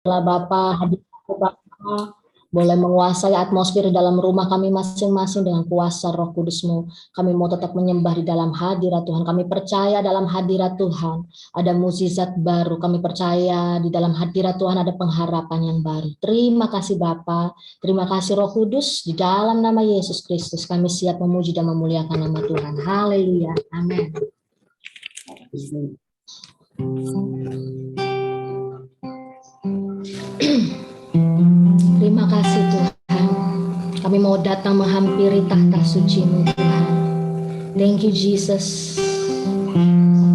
Bapa, hadir Bapa, boleh menguasai atmosfer di dalam rumah kami masing-masing dengan kuasa Roh Kudus-Mu. Kami mau tetap menyembah di dalam hadirat Tuhan. Kami percaya dalam hadirat Tuhan ada mukjizat baru. Kami percaya di dalam hadirat Tuhan ada pengharapan yang baru. Terima kasih Bapa. Terima kasih Roh Kudus. Di dalam nama Yesus Kristus kami siap memuji dan memuliakan nama Tuhan. Haleluya. Amin. Terima kasih Tuhan. Kami mau datang menghampiri tahta suci-Mu Tuhan. Thank you Jesus.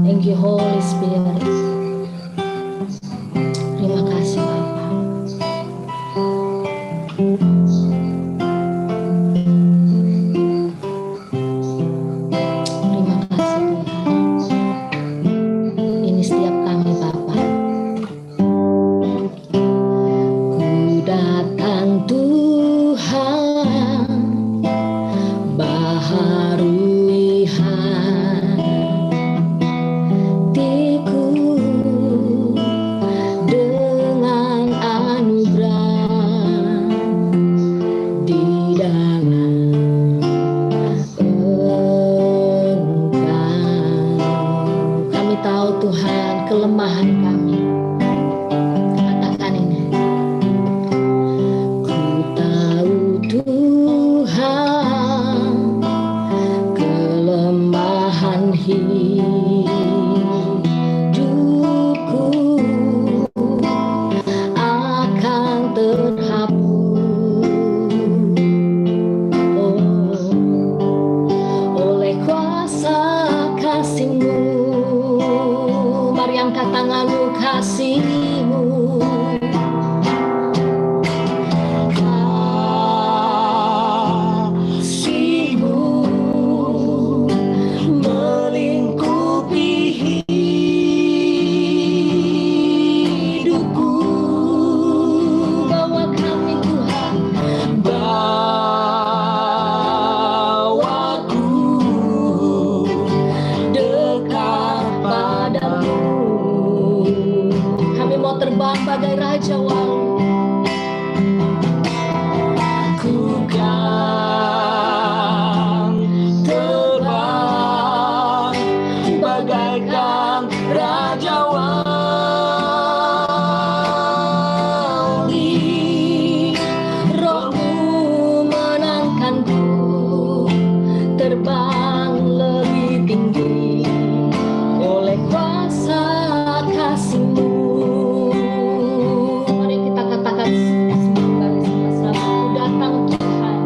Thank you Holy Spirit. Terima kasih Bapa. Terima kasih Tuhan. Ini setiap kami Bapa. Ku datang Tuhan, baharui hatiku dengan anugerah di dalam Engkau. Kami tahu Tuhan kelemahan kami. Katakan ini. Ku tahu Tuhan kelemahan hidupku akan terhapus oleh kuasa kasih-Mu. Mari angkat tanganmu, kasih-Mu. Kasih-Mu melingkupi hidupku. Bawa kami Tuhan, bawaku dekat padamu. Kami mau terbang bagai Raja Wali. Ku kan terbang bagaikan Raja Wali. Roh-Mu menangkanku terbang lebih tinggi oleh kuasa kasih-Mu. Mari kita katakan kembali sama-sama. Ku datang Tuhan.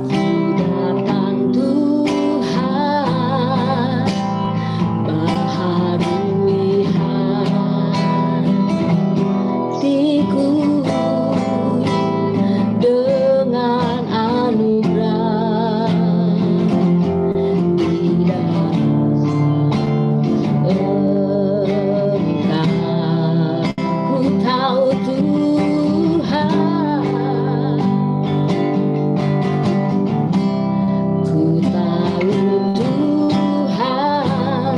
Ku datang Tuhan, baharui hatiku dengan anugerah di dalam Engkau. Ku tahu Tuhan, ku tahu Tuhan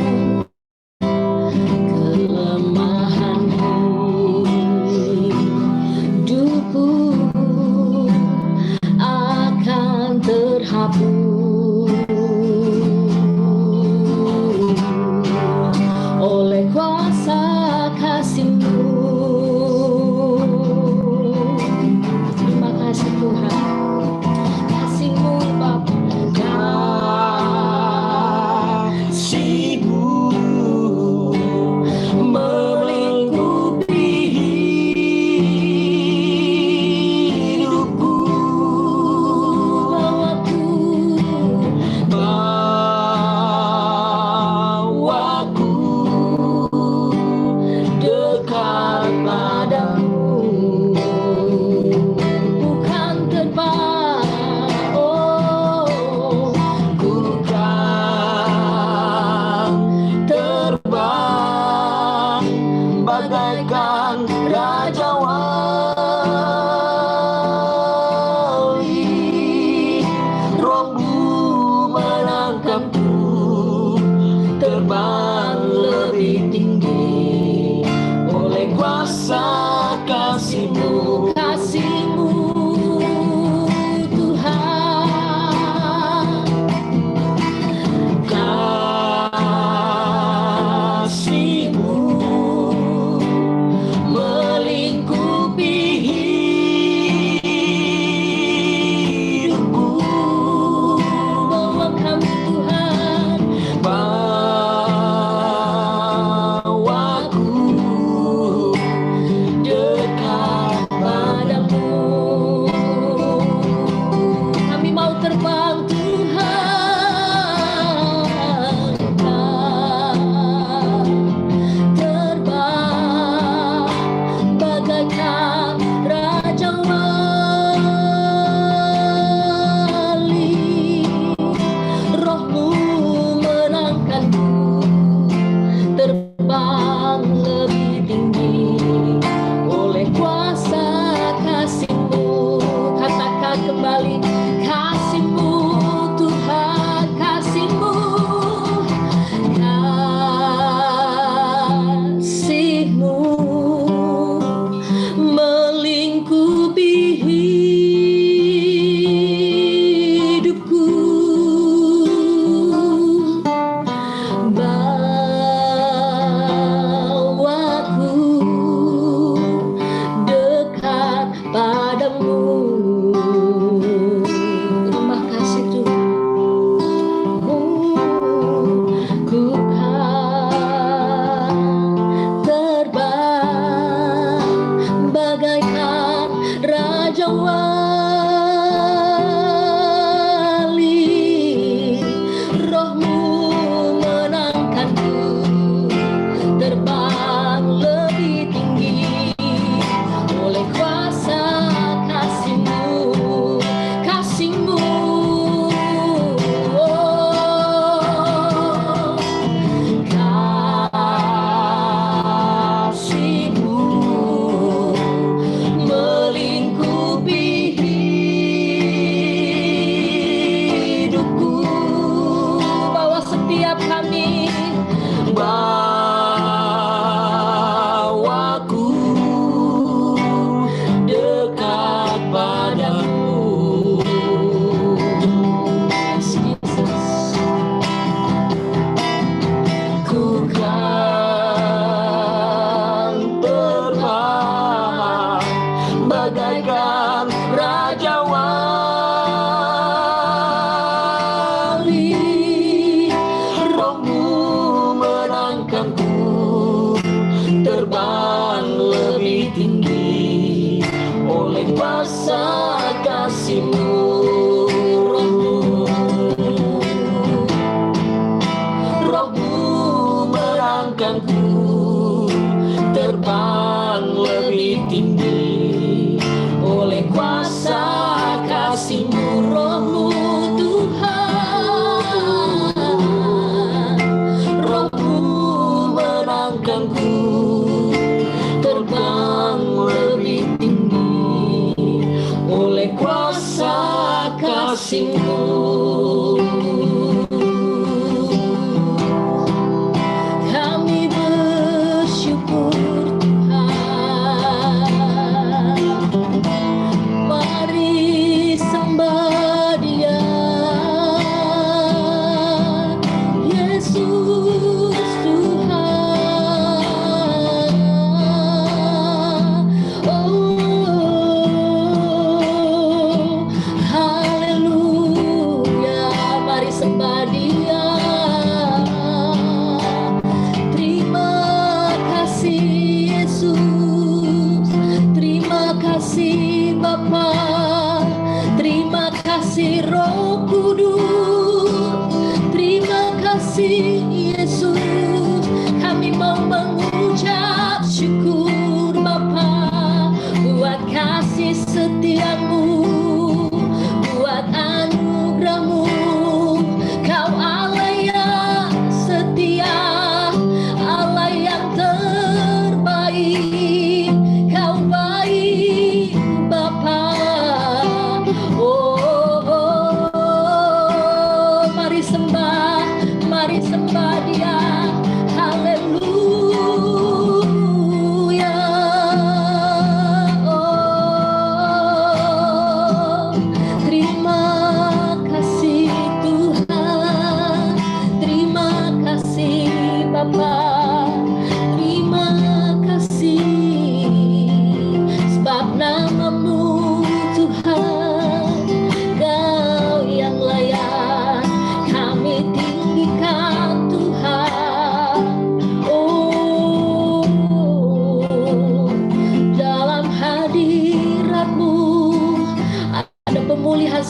kelemahan hidupku akan terhapus oleh kuasa kasih-Mu. Terima kasih Tuhan. Kasih-Mu Bapa. Kasih-Mu melingkupi hidupku. Bawaku dekat padamu. Bukan terbang, bukan terbang bagaikan Raja Wali. Roh-Mu menangkapku terbang lebih tinggi oleh kuasa kasih-Mu, kasih-Mu Tuhan, kasih-Mu melingkupi hidupku, bawa kami Tuhan, bawaku dekat padamu. Kami mau terbang Tuhan, terbang bagaikan Raja Wali. Roh-Mu menangkanku, terbang lebih tinggi oleh kuasa kasih-Mu. Katakan kembali, kasih-Mu Tuhan, kasih-Mu, kasih-Mu melingkupi hidupku, bawaku dekat padamu. Terima kasih Tuhan. Ku kan terbang bagaikan Raja Wali. Roh-Mu menangkanku, terbang lebih tinggi oleh kuasa kasih-Mu, kasih-Mu. Kasih-Mu melingkupi hidupku, bawa setiap kami, bawaku dekat padamu. Yes, Jesus. Ku kan terbang bagaikan Raja Wali. Roh-Mu menangkanku, terbang lebih tinggi oleh kuasa kasih-Mu. Roh-Mu menangkanku, terbang lebih tinggi oleh kuasa kasih-Mu. Roh-Mu Tuhan, Roh-Mu menangkanku, terbang lebih tinggi oleh kuasa kasih-Mu. Kami bersyukur Tuhan, mari sembah Dia, Yesus Tuhan. Oh, haleluya, mari sembah Dia. Terima kasih Yesus, terima kasih Bapa, terima kasih Roh Kudus, terima kasih Yesus. Kami mau mengucap syukur Bapa buat kasih setia-Mu, buat anugerah-Mu. Kau Allah yang setia, Allah yang terbaik. Kau baik Bapa,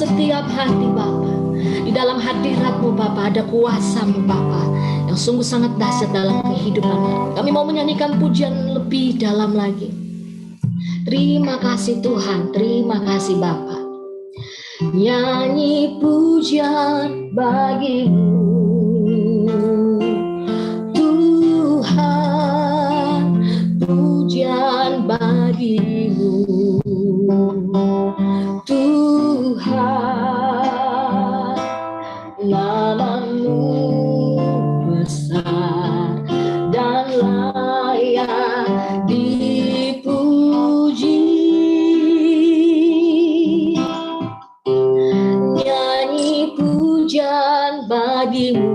setiap hati Bapa. Di dalam hadirat-Mu Bapa ada kuasa-Mu Bapa yang sungguh sangat dahsyat dalam kehidupan. Kami mau menyanyikan pujian lebih dalam lagi. Terima kasih Tuhan, terima kasih Bapa. Nyanyi pujian bagi-Mu Tuhan, pujian bagi-Mu Tuhan, nama-Mu besar dan layak dipuji. Nyanyi pujian bagi-Mu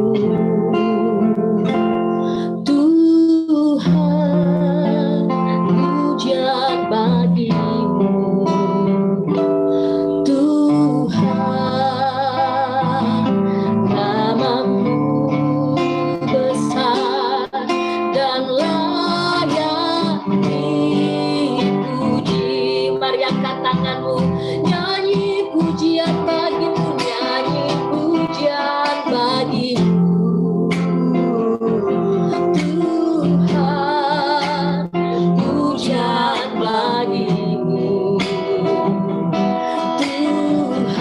Tuhan, pujian bagi-Mu Tuhan, nama-Mu besar dan layak dipuji. Mari angkat tanganmu, nyanyi pujian bagi-Mu, nyanyi pujian bagi-Mu Tuhan, pujian bagi-Mu Tuhan,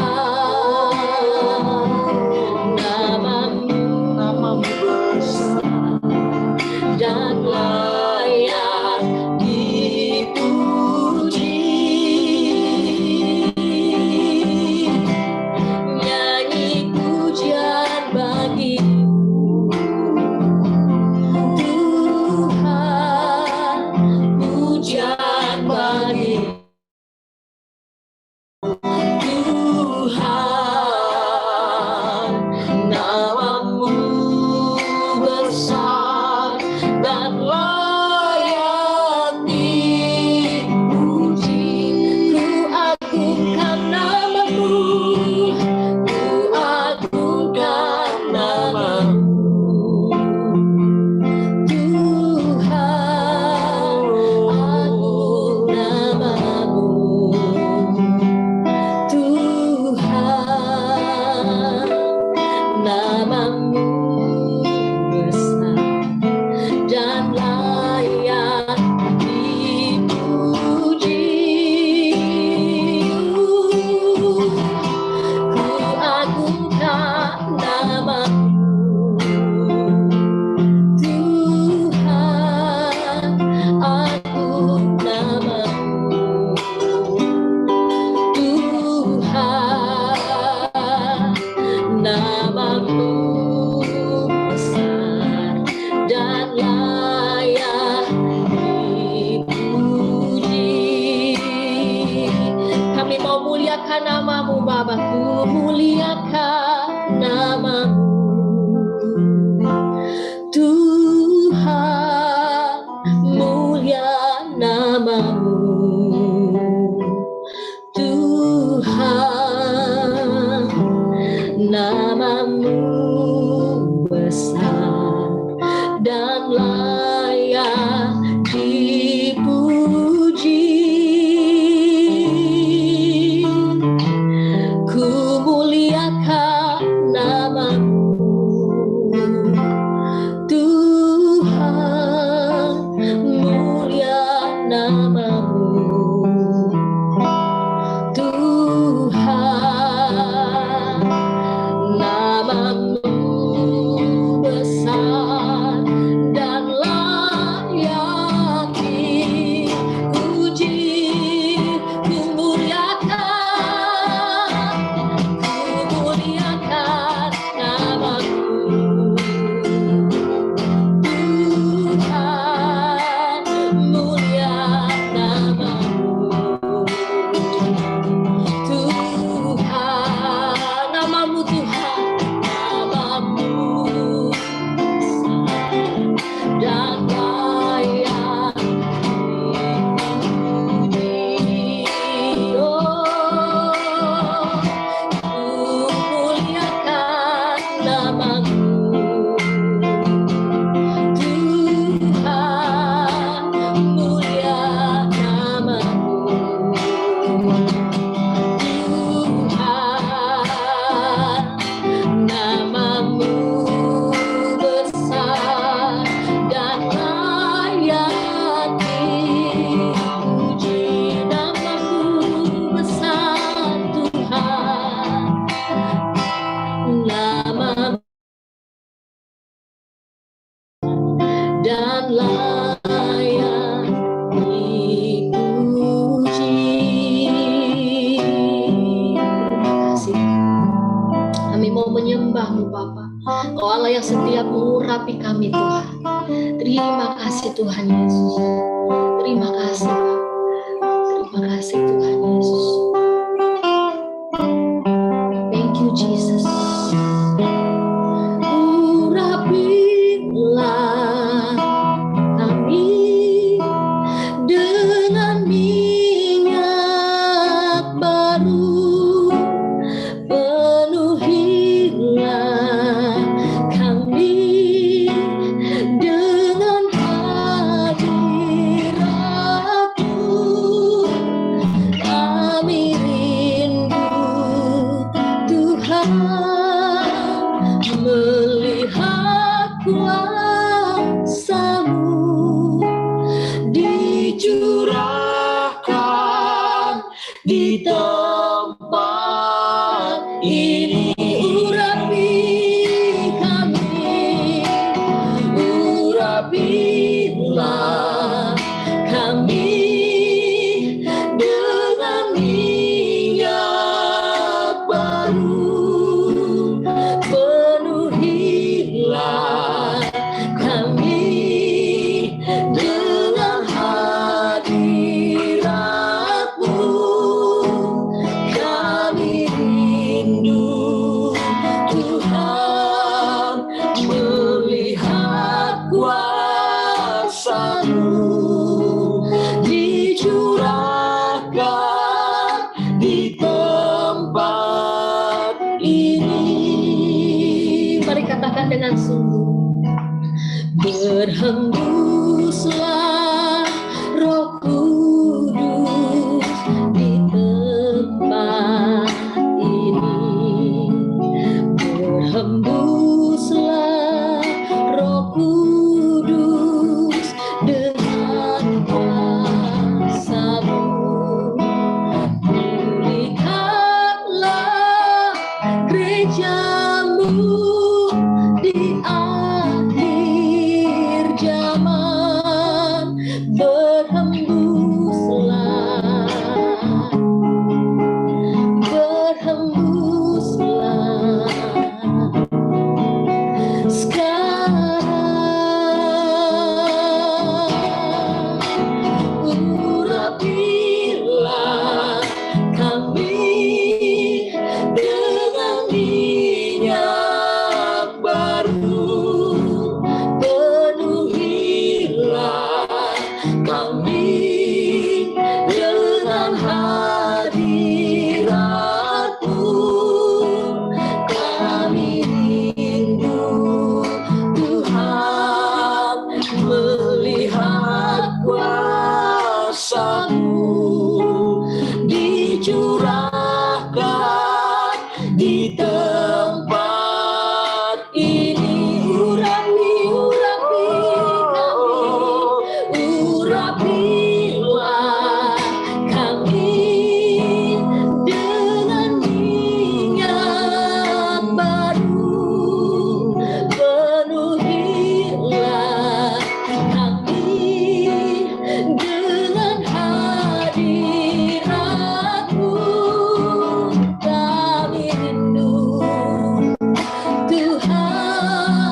nama-Mu besar dan layak dipuji. Nyanyi pujian bagi-Mu Tuhan, pujian bagi-Mu Tuhan, nama-Mu besar dan layak dipuji. Ku agungkan nama-Mu, ku agungkan nama-Mu Tuhan, agung nama-Mu Tuhan, nama-Mu besar dan layak dipuji. Ku agungkan nama-Mu Tuhan, agung nama-Mu Tuhan, nama-Mu besar dan layak dipuji. Kami mau muliakan nama-Mu Bapa, ku muliakan nama-Mu Tuhan, mulia nama-Mu Tuhan, nama-Mu besar dan layak dipuji. Ku muliakan nama-Mu Tuhan, mulia nama-Mu Allah yang setia mengurapi kami Tuhan. Terima kasih Tuhan Yesus. Terima kasih Bapa. Terima kasih Tuhan Yesus. Thank you Jesus. Urapilah kami dengan minyak baru, penuhilah kami dengan hadirat-Mu. Kami rindu Tuhan melihat kuasa-Mu dicurahkan di tempat ini. Urapi kami, urapilah kami dengan minyak baru, penuhilah kami dengan hadirat-Mu. Kami rindu Tuhan melihat kuasa-Mu dicurahkan di tempat ini. Mari katakan dengan sungguh. Berhembuslah Roh Kudus di tempat ini. Berhembuslah Roh Kudus dengan kuasa-Mu. Pulihkanlah gereja-Mu di akhir zaman. Berhembuslah, berhembuslah sekarang. Urapilah kami dengan minyak baru, penuhilah kami dengan hadirat-Mu. Kami rindu Tuhan melihat kuasa-Mu dicurahkan di tempat ini. Urapi kami, urapilah kami dengan minyak baru, penuhilah kami dengan hadirat-Mu. Kami rindu Tuhan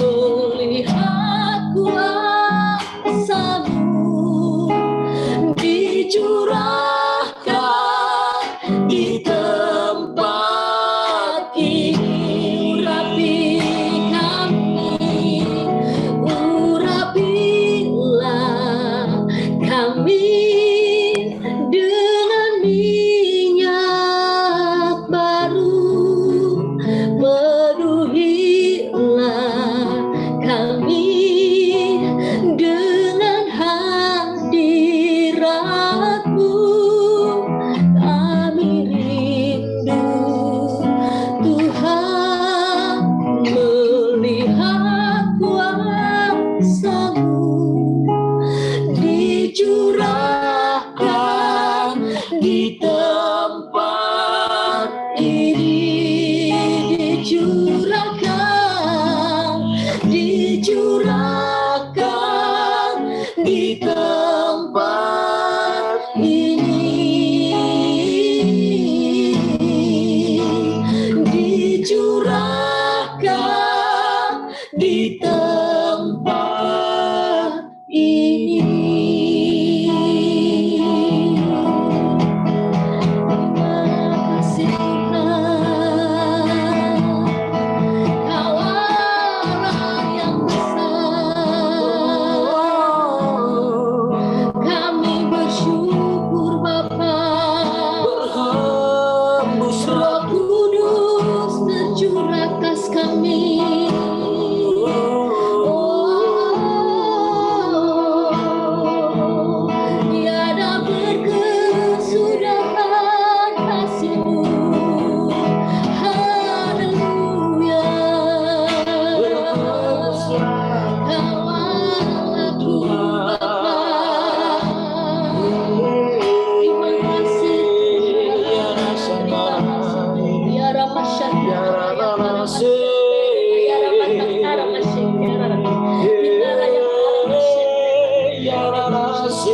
melihat kuasa-Mu dicurahkan di tempat ini. Urapilah kami dengan minyak baru, penuhilah kami dengan hadirat-Mu. Kami rindu Tuhan melihat kuasa-Mu dicurahkan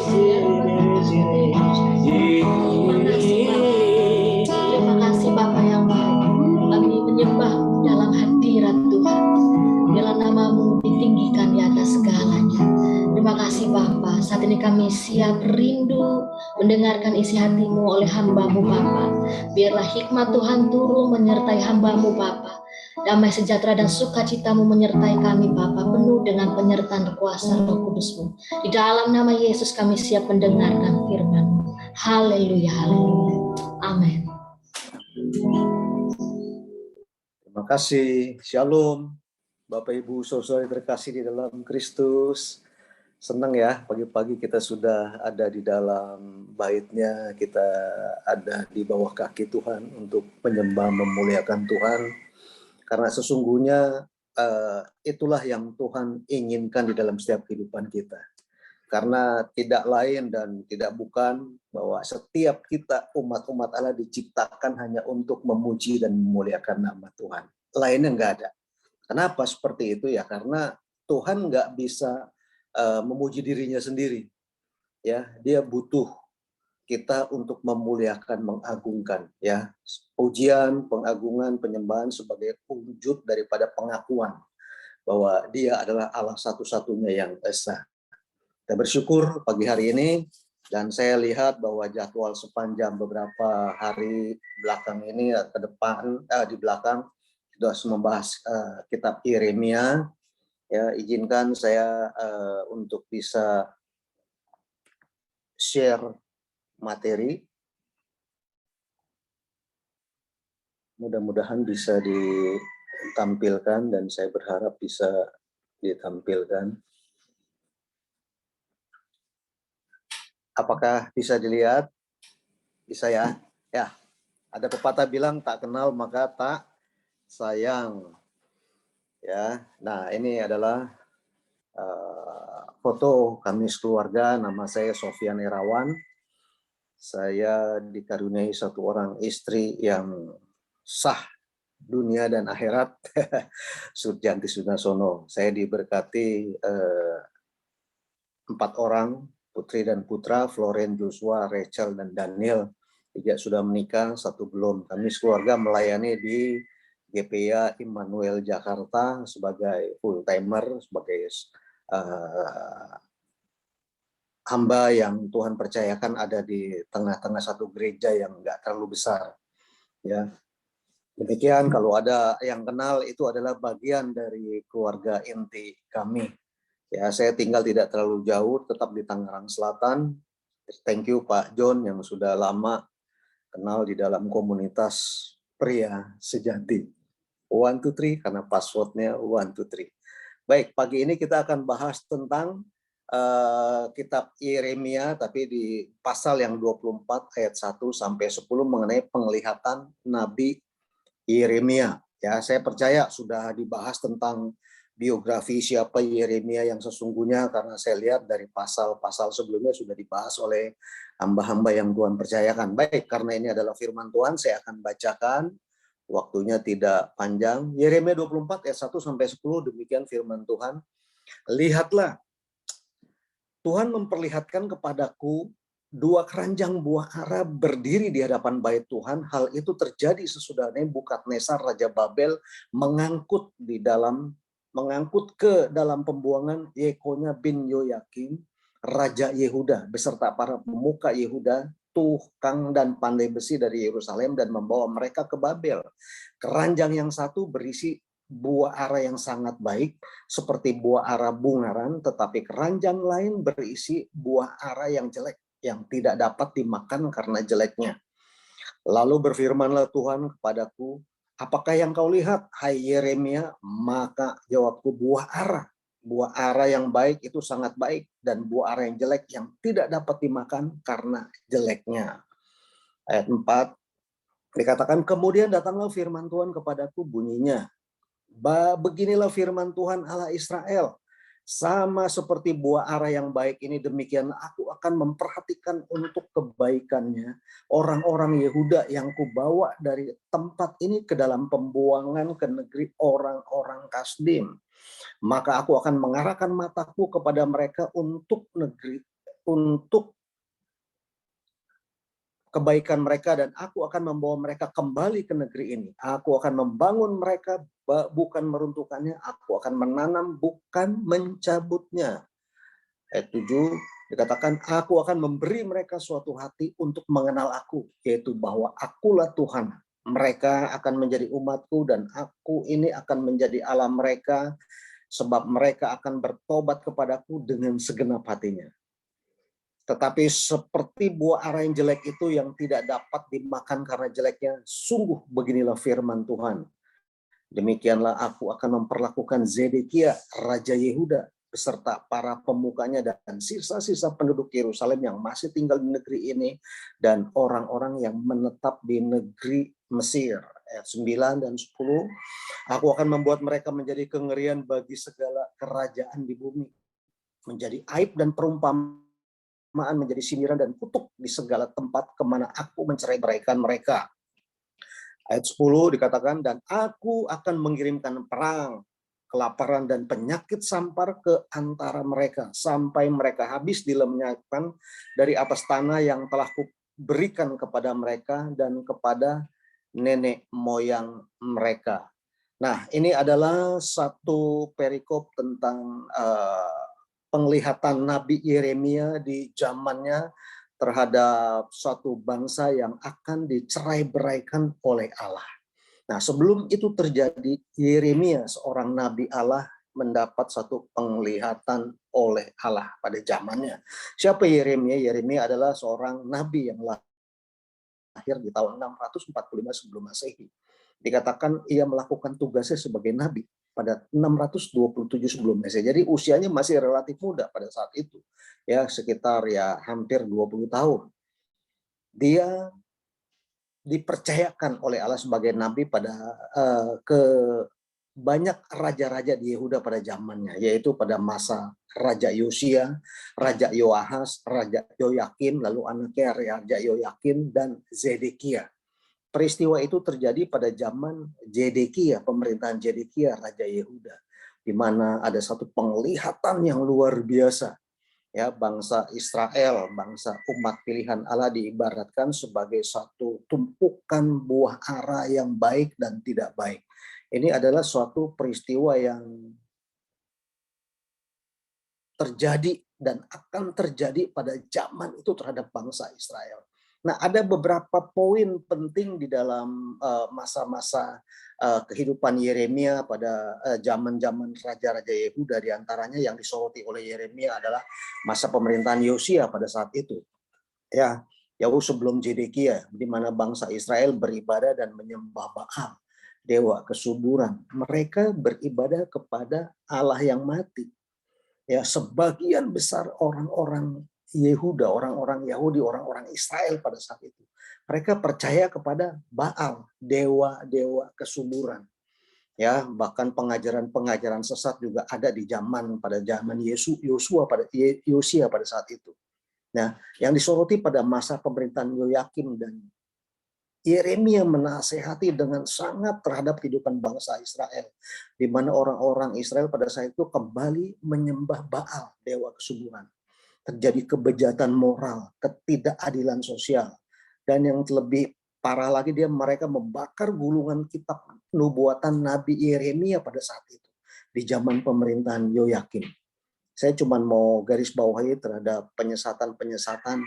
Terima kasih Bapa yang baik. Kami menyembah dalam hadirat Tuhan. Biarlah namamu ditinggikan di atas segalanya. Terima kasih Bapa. Saat ini kami siap rindu mendengarkan isi hatimu oleh hambamu Bapa. Biarlah hikmat Tuhan turun menyertai hambamu Bapa. Damai sejahtera dan sukacitamu menyertai kami Bapa, penuh dengan penyertaan kuasa Roh Kudus-Mu. Di dalam nama Yesus kami siap mendengarkan firman-Mu. Haleluya, haleluya. Amin. Terima kasih. Shalom. Bapak Ibu Saudara terkasih di dalam Kristus. Senang ya, pagi-pagi kita sudah ada di dalam bait-Nya, kita ada di bawah kaki Tuhan untuk menyembah memuliakan Tuhan. Karena sesungguhnya itulah yang Tuhan inginkan di dalam setiap kehidupan kita. Karena tidak lain dan tidak bukan bahwa setiap kita umat-umat Allah diciptakan hanya untuk memuji dan memuliakan nama Tuhan. Lainnya enggak ada. Kenapa seperti itu ya? Karena Tuhan enggak bisa memuji dirinya sendiri. Ya, Dia butuh kita untuk memuliakan, mengagungkan, ya. Pujian, pengagungan, penyembahan sebagai wujud daripada pengakuan bahwa Dia adalah Allah satu-satunya yang esa. Kita bersyukur pagi hari ini, dan saya lihat bahwa jadwal sepanjang beberapa hari belakang ini ke depan, di belakang sudah membahas kitab Yeremia. Ya, izinkan saya untuk bisa share materi. Mudah-mudahan bisa ditampilkan dan saya berharap bisa ditampilkan. Apakah bisa dilihat? Bisa ya? Ya. Ada pepatah bilang tak kenal maka tak sayang. Ya. Nah, ini adalah foto kami sekeluarga. Nama saya Sofian Irawan. Saya dikaruniai satu orang istri yang sah dunia dan akhirat, Surjanti Sunasono. Saya diberkati 4 orang, putri dan putra, Floren, Joshua, Rachel, dan Daniel. 3 sudah menikah, 1 belum. Kami sekeluarga melayani di GPA Immanuel Jakarta sebagai full-timer, sebagai hamba yang Tuhan percayakan ada di tengah-tengah satu gereja yang enggak terlalu besar. Ya. Demikian, kalau ada yang kenal, itu adalah bagian dari keluarga inti kami. Ya, saya tinggal tidak terlalu jauh, tetap di Tangerang Selatan. Thank you Pak John yang sudah lama kenal di dalam komunitas pria sejati. 1, 2, 3, karena passwordnya 1, 2, 3. Baik, pagi ini kita akan bahas tentang kitab Yeremia, tapi di pasal yang 24 ayat 1 sampai 10 mengenai penglihatan Nabi Yeremia. Ya, saya percaya sudah dibahas tentang biografi siapa Yeremia yang sesungguhnya, karena saya lihat dari pasal-pasal sebelumnya sudah dibahas oleh hamba-hamba yang Tuhan percayakan. Baik, karena ini adalah firman Tuhan, saya akan bacakan. Waktunya tidak panjang. Yeremia 24 ayat 1 sampai 10, demikian firman Tuhan. Lihatlah, Tuhan memperlihatkan kepadaku 2 keranjang buah ara berdiri di hadapan bait Tuhan. Hal itu terjadi sesudah Nebukadnezar Raja Babel mengangkut ke dalam pembuangan Yekonya bin Yoyakim, Raja Yehuda, beserta para pemuka Yehuda, tukang dan pandai besi dari Yerusalem, dan membawa mereka ke Babel. Keranjang yang satu berisi buah ara yang sangat baik, seperti buah ara bungaran, tetapi keranjang lain berisi buah ara yang jelek, yang tidak dapat dimakan karena jeleknya. Lalu berfirmanlah Tuhan kepadaku, apakah yang kau lihat, hai Yeremia? Maka jawabku, buah ara. Buah ara yang baik itu sangat baik, dan buah ara yang jelek yang tidak dapat dimakan karena jeleknya. Ayat 4, dikatakan, kemudian datanglah firman Tuhan kepadaku, bunyinya, beginilah firman Tuhan Allah Israel, sama seperti buah ara yang baik ini, demikian aku akan memperhatikan untuk kebaikannya orang-orang Yehuda yang kubawa dari tempat ini ke dalam pembuangan ke negeri orang-orang Kasdim. Maka aku akan mengarahkan mataku kepada mereka untuk negeri untuk kebaikan mereka, dan aku akan membawa mereka kembali ke negeri ini. Aku akan membangun mereka, bukan meruntuhkannya. Aku akan menanam, bukan mencabutnya. Ayat 7 dikatakan, aku akan memberi mereka suatu hati untuk mengenal aku, yaitu bahwa akulah Tuhan. Mereka akan menjadi umatku dan aku ini akan menjadi Allah mereka, sebab mereka akan bertobat kepadaku dengan segenap hatinya. Tetapi seperti buah ara yang jelek itu yang tidak dapat dimakan karena jeleknya, sungguh beginilah firman Tuhan. Demikianlah aku akan memperlakukan Zedekia, Raja Yehuda, beserta para pemukanya dan sisa-sisa penduduk Yerusalem yang masih tinggal di negeri ini, dan orang-orang yang menetap di negeri Mesir. Ayat 9 dan 10, aku akan membuat mereka menjadi kengerian bagi segala kerajaan di bumi, menjadi aib dan perumpamaan, menjadi sindiran dan kutuk di segala tempat kemana aku mencerai-beraikan mereka. Ayat 10 dikatakan, dan aku akan mengirimkan perang, kelaparan dan penyakit sampar ke antara mereka, sampai mereka habis dilenyapkan dari atas tanah yang telah kuberikan kepada mereka dan kepada nenek moyang mereka. Nah, ini adalah satu perikop tentang penglihatan Nabi Yeremia di zamannya terhadap suatu bangsa yang akan dicerai-beraikan oleh Allah. Nah, sebelum itu terjadi, Yeremia, seorang nabi Allah, mendapat satu penglihatan oleh Allah pada zamannya. Siapa Yeremia? Yeremia adalah seorang nabi yang lahir di tahun 645 sebelum Masehi. Dikatakan ia melakukan tugasnya sebagai nabi pada 627 sebelum Masehi. Jadi usianya masih relatif muda pada saat itu. Ya, sekitar hampir 20 tahun. Dia dipercayakan oleh Allah sebagai nabi pada ke banyak raja-raja di Yehuda pada zamannya, yaitu pada masa Raja Yosia, Raja Yoahas, Raja Yoyakim, lalu anaknya Raja Yoyakim dan Zedekia. Peristiwa itu terjadi pada zaman Zedekia, pemerintahan Zedekia, Raja Yehuda, di mana ada satu penglihatan yang luar biasa. Ya, bangsa Israel, bangsa umat pilihan Allah diibaratkan sebagai satu tumpukan buah ara yang baik dan tidak baik. Ini adalah suatu peristiwa yang terjadi dan akan terjadi pada zaman itu terhadap bangsa Israel. Nah, ada beberapa poin penting di dalam masa-masa kehidupan Yeremia pada zaman-zaman raja-raja Yehuda. Di antaranya yang disoroti oleh Yeremia adalah masa pemerintahan Yosia pada saat itu. Ya, jauh sebelum Zedekia, di mana bangsa Israel beribadah dan menyembah Baal, dewa kesuburan. Mereka beribadah kepada Allah yang mati. Ya, sebagian besar orang-orang Yehuda, orang-orang Yahudi, orang-orang Israel pada saat itu, mereka percaya kepada Baal, dewa-dewa kesuburan. Ya, bahkan pengajaran-pengajaran sesat juga ada di pada zaman Yosia pada saat itu. Nah, yang disoroti pada masa pemerintahan Yoyakim dan Yeremia menasehati dengan sangat terhadap kehidupan bangsa Israel, di mana orang-orang Israel pada saat itu kembali menyembah Baal, dewa kesuburan. Terjadi kebejatan moral, ketidakadilan sosial, dan yang lebih parah lagi, mereka membakar gulungan kitab nubuatan Nabi Yeremia pada saat itu di zaman pemerintahan Yoyakim. Saya cuma mau garis bawahi terhadap penyesatan-penyesatan,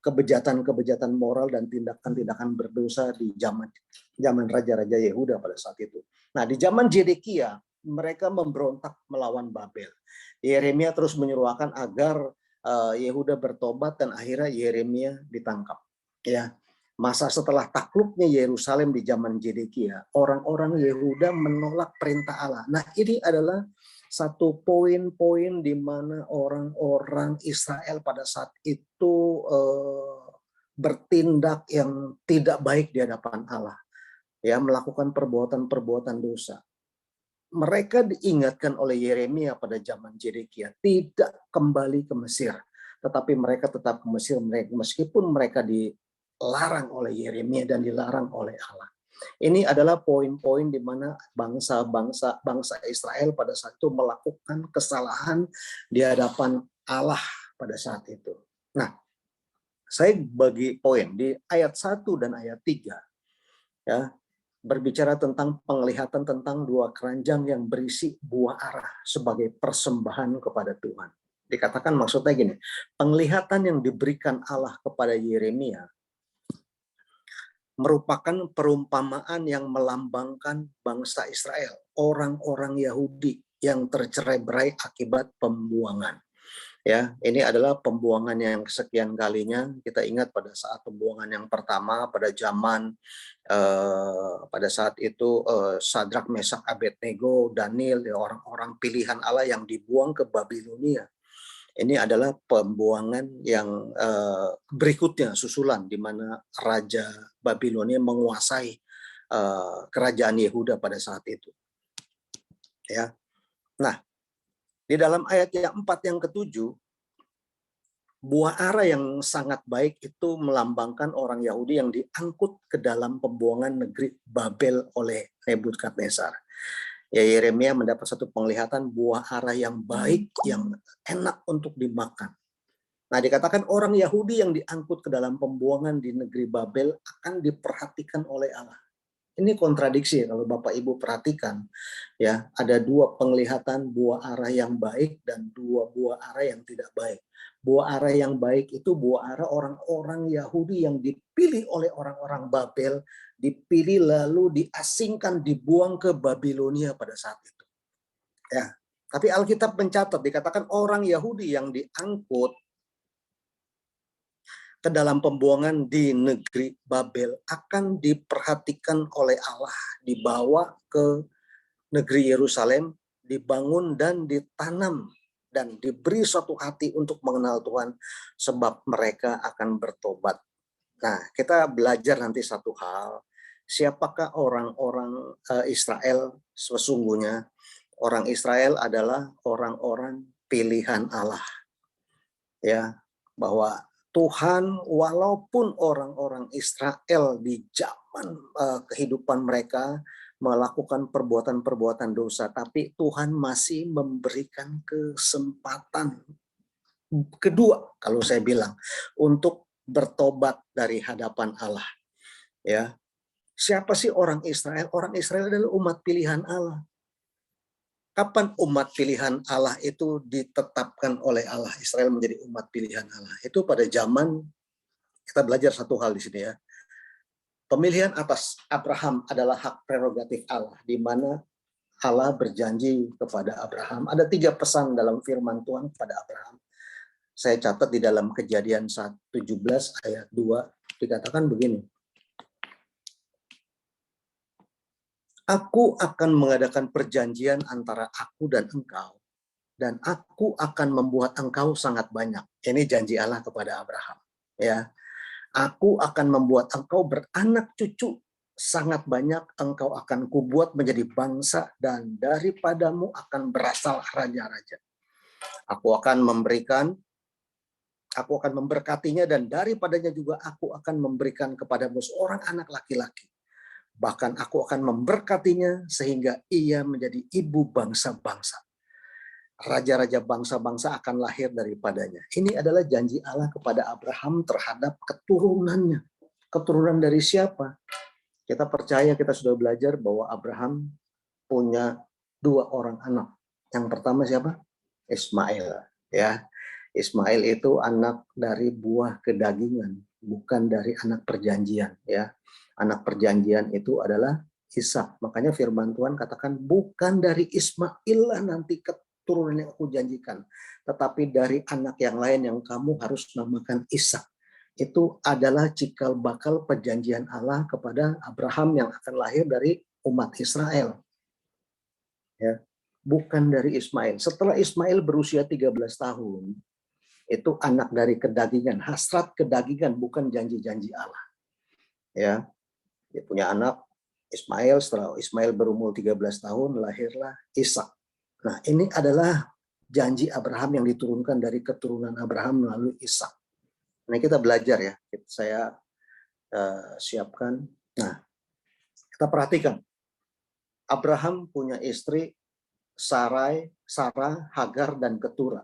kebejatan-kebejatan moral dan tindakan-tindakan berdosa di zaman raja-raja Yehuda pada saat itu. Nah, di zaman Zedekia mereka memberontak melawan Babel. Yeremia terus menyuruhkan agar Yehuda bertobat dan akhirnya Yeremia ditangkap. Ya, masa setelah takluknya Yerusalem di zaman Zedekia, orang-orang Yehuda menolak perintah Allah. Nah, ini adalah satu poin-poin di mana orang-orang Israel pada saat itu bertindak yang tidak baik di hadapan Allah, ya, melakukan perbuatan-perbuatan dosa. Mereka diingatkan oleh Yeremia pada zaman Zedekia tidak kembali ke Mesir, tetapi mereka tetap ke Mesir meskipun mereka dilarang oleh Yeremia dan dilarang oleh Allah. Ini adalah poin-poin di mana bangsa Israel pada saat itu melakukan kesalahan di hadapan Allah pada saat itu. Nah, saya bagi poin di ayat 1 dan ayat 3 ya, berbicara tentang penglihatan tentang 2 keranjang yang berisi buah ara sebagai persembahan kepada Tuhan. Dikatakan maksudnya gini, penglihatan yang diberikan Allah kepada Yeremia merupakan perumpamaan yang melambangkan bangsa Israel, orang-orang Yahudi yang tercerai-berai akibat pembuangan. Ya, ini adalah pembuangan yang kesekian kalinya. Kita ingat pada saat pembuangan yang pertama pada zaman pada saat itu Sadrak, Mesak, Abednego, Daniel, ya, orang-orang pilihan Allah yang dibuang ke Babilonia. Ini adalah pembuangan yang berikutnya susulan di mana Raja Babilonia menguasai kerajaan Yehuda pada saat itu. Ya. Nah, di dalam ayat yang 4 yang ketujuh, buah ara yang sangat baik itu melambangkan orang Yahudi yang diangkut ke dalam pembuangan negeri Babel oleh Nebukadnezar. Ya, Yeremia mendapat satu penglihatan buah ara yang baik, yang enak untuk dimakan. Nah, dikatakan orang Yahudi yang diangkut ke dalam pembuangan di negeri Babel akan diperhatikan oleh Allah. Ini kontradiksi kalau Bapak Ibu perhatikan. Ya, ada 2 penglihatan buah ara yang baik dan 2 buah ara yang tidak baik. Buah ara yang baik itu buah ara orang-orang Yahudi yang dipilih oleh orang-orang Babel, dipilih lalu diasingkan, dibuang ke Babilonia pada saat itu. Ya, tapi Alkitab mencatat dikatakan orang Yahudi yang diangkut ke dalam pembuangan di negeri Babel akan diperhatikan oleh Allah, dibawa ke negeri Yerusalem, dibangun dan ditanam dan diberi suatu hati untuk mengenal Tuhan sebab mereka akan bertobat. Nah, kita belajar nanti satu hal, siapakah orang-orang Israel sesungguhnya? Orang Israel adalah orang-orang pilihan Allah. Ya, bahwa Tuhan walaupun orang-orang Israel di zaman kehidupan mereka melakukan perbuatan-perbuatan dosa, tapi Tuhan masih memberikan kesempatan kedua, kalau saya bilang, untuk bertobat dari hadapan Allah. Ya, siapa sih orang Israel? Orang Israel adalah umat pilihan Allah. Kapan umat pilihan Allah itu ditetapkan oleh Allah, Israel menjadi umat pilihan Allah? Itu pada zaman, kita belajar satu hal di sini ya. Pemilihan atas Abraham adalah hak prerogatif Allah, di mana Allah berjanji kepada Abraham. Ada 3 pesan dalam firman Tuhan kepada Abraham. Saya catat di dalam Kejadian 17 ayat 2, dikatakan begini. Aku akan mengadakan perjanjian antara aku dan engkau, dan aku akan membuat engkau sangat banyak. Ini janji Allah kepada Abraham. Ya, aku akan membuat engkau beranak cucu sangat banyak, engkau akan kubuat menjadi bangsa, dan daripadamu akan berasal raja-raja. Aku akan memberkatinya, dan daripadanya juga aku akan memberikan kepadamu seorang anak laki-laki. Bahkan aku akan memberkatinya sehingga ia menjadi ibu bangsa-bangsa. Raja-raja bangsa-bangsa akan lahir daripadanya. Ini adalah janji Allah kepada Abraham terhadap keturunannya. Keturunan dari siapa? Kita percaya, kita sudah belajar bahwa Abraham punya 2 orang anak. Yang pertama siapa? Ismail. Ya, Ismail itu anak dari buah kedagingan, bukan dari anak perjanjian. Ya, anak perjanjian itu adalah Ishak. Makanya firman Tuhan katakan bukan dari Ismail lah nanti keturunan yang aku janjikan, tetapi dari anak yang lain yang kamu harus namakan Ishak. Itu adalah cikal bakal perjanjian Allah kepada Abraham yang akan lahir dari umat Israel. Ya, bukan dari Ismail. Setelah Ismail berusia 13 tahun, itu anak dari kedagingan, hasrat kedagingan, bukan janji-janji Allah. Ya, dia punya anak Ismail. Setelah Ismail berumur 13 tahun, lahirlah Ishak. Nah, ini adalah janji Abraham yang diturunkan dari keturunan Abraham melalui Ishak. Nah, kita belajar ya. Saya siapkan. Nah, kita perhatikan. Abraham punya istri Sarah, Hagar, dan Ketura.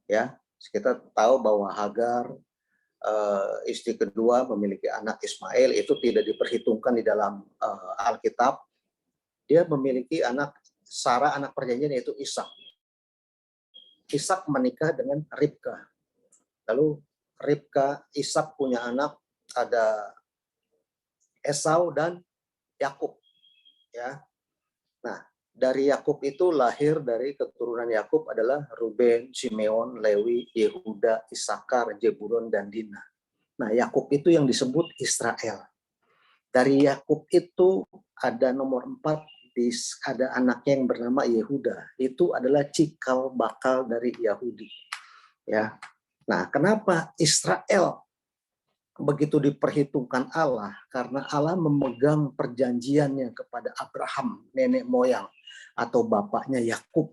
Ya, Kita tahu bahwa Hagar, istri kedua, memiliki anak Ismail, itu tidak diperhitungkan di dalam Alkitab. Dia memiliki anak Sarah, anak perjanjian, yaitu Ishak. Ishak menikah dengan Ribka. Lalu Ribka, Ishak punya anak, ada Esau dan Yakub. Ya. Nah, dari Yakub itu lahir, dari keturunan Yakub adalah Ruben, Simeon, Lewi, Yehuda, Isakar, Zebulon, dan Dina. Nah, Yakub itu yang disebut Israel. Dari Yakub itu ada nomor 4, ada anaknya yang bernama Yehuda. Itu adalah cikal bakal dari Yahudi. Ya. Nah, kenapa Israel begitu diperhitungkan Allah? Karena Allah memegang perjanjiannya kepada Abraham, nenek moyang, atau bapaknya Yakub.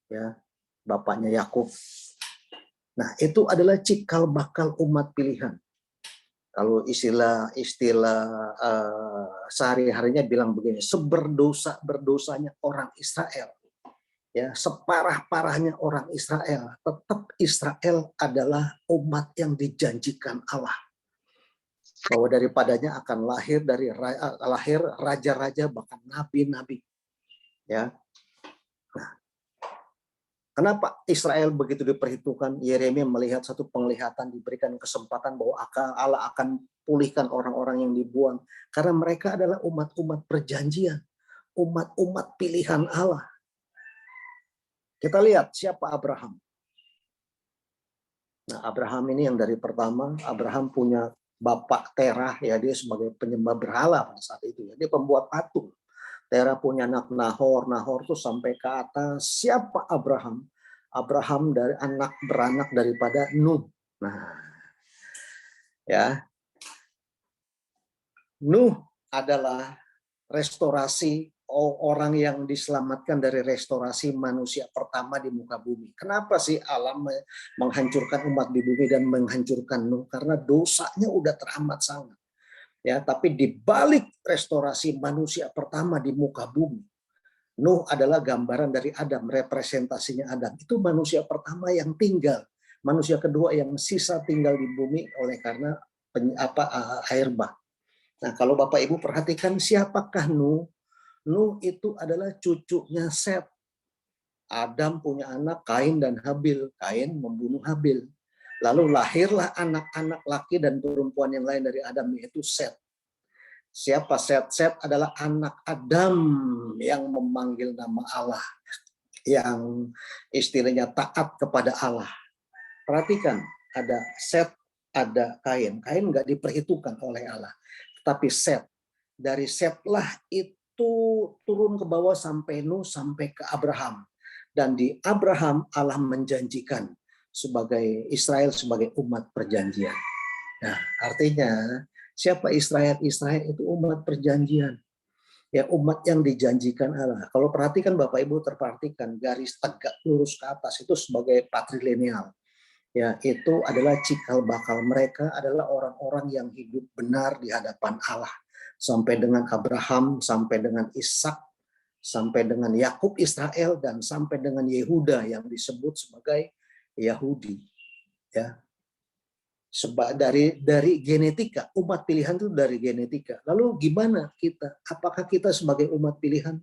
Ya, bapaknya Yakub. Nah, itu adalah cikal bakal umat pilihan. Kalau istilah sehari-harinya bilang begini, berdosanya orang Israel, ya, separah-parahnya orang Israel, tetap Israel adalah umat yang dijanjikan Allah, bahwa daripadanya akan lahir raja-raja, bahkan nabi-nabi. Ya. Nah, kenapa Israel begitu diperhitungkan? Yeremia melihat satu penglihatan, diberikan kesempatan bahwa Allah akan pulihkan orang-orang yang dibuang. Karena mereka adalah umat-umat perjanjian, umat-umat pilihan Allah. Kita lihat siapa Abraham. Nah, Abraham ini yang dari pertama, Abraham punya bapak Terah, ya, dia sebagai penyembah berhala pada saat itu. Ya. Dia pembuat patung. Terah punya anak Nahor, Nahor tuh sampai ke atas. Siapa Abraham? Abraham beranak daripada Nuh. Nah, ya, Nuh adalah restorasi, orang yang diselamatkan dari restorasi manusia pertama di muka bumi. Kenapa sih Allah menghancurkan umat di bumi dan menghancurkan Nuh? Karena dosanya udah teramat sangat. Ya, tapi di balik restorasi manusia pertama di muka bumi, Nuh adalah gambaran dari Adam, representasinya Adam. Itu manusia pertama yang tinggal, manusia kedua yang sisa tinggal di bumi oleh karena air bah. Nah, kalau Bapak Ibu perhatikan siapakah Nuh? Nuh itu adalah cucunya Set. Adam punya anak Kain dan Habil. Kain membunuh Habil. Lalu lahirlah anak-anak laki dan perempuan yang lain dari Adam, yaitu Set. Siapa Set? Set adalah anak Adam yang memanggil nama Allah, yang istilahnya taat kepada Allah. Perhatikan, ada Set, ada Kain. Kain nggak diperhitungkan oleh Allah. Tapi Set, dari Setlah itu turun ke bawah sampai Nuh, sampai ke Abraham. Dan di Abraham Allah menjanjikan sebagai Israel sebagai umat perjanjian. Nah, artinya siapa Israel? Israel itu umat perjanjian. Ya, umat yang dijanjikan Allah. Kalau perhatikan Bapak Ibu, terperhatikan garis tegak lurus ke atas itu sebagai patrilineal. Ya, itu adalah cikal bakal mereka, adalah orang-orang yang hidup benar di hadapan Allah. Sampai dengan Abraham, sampai dengan Ishak, sampai dengan Yakub Israel, dan sampai dengan Yehuda yang disebut sebagai Yahudi. Ya. Dari genetika, umat pilihan itu dari genetika. Lalu gimana kita? Apakah kita sebagai umat pilihan?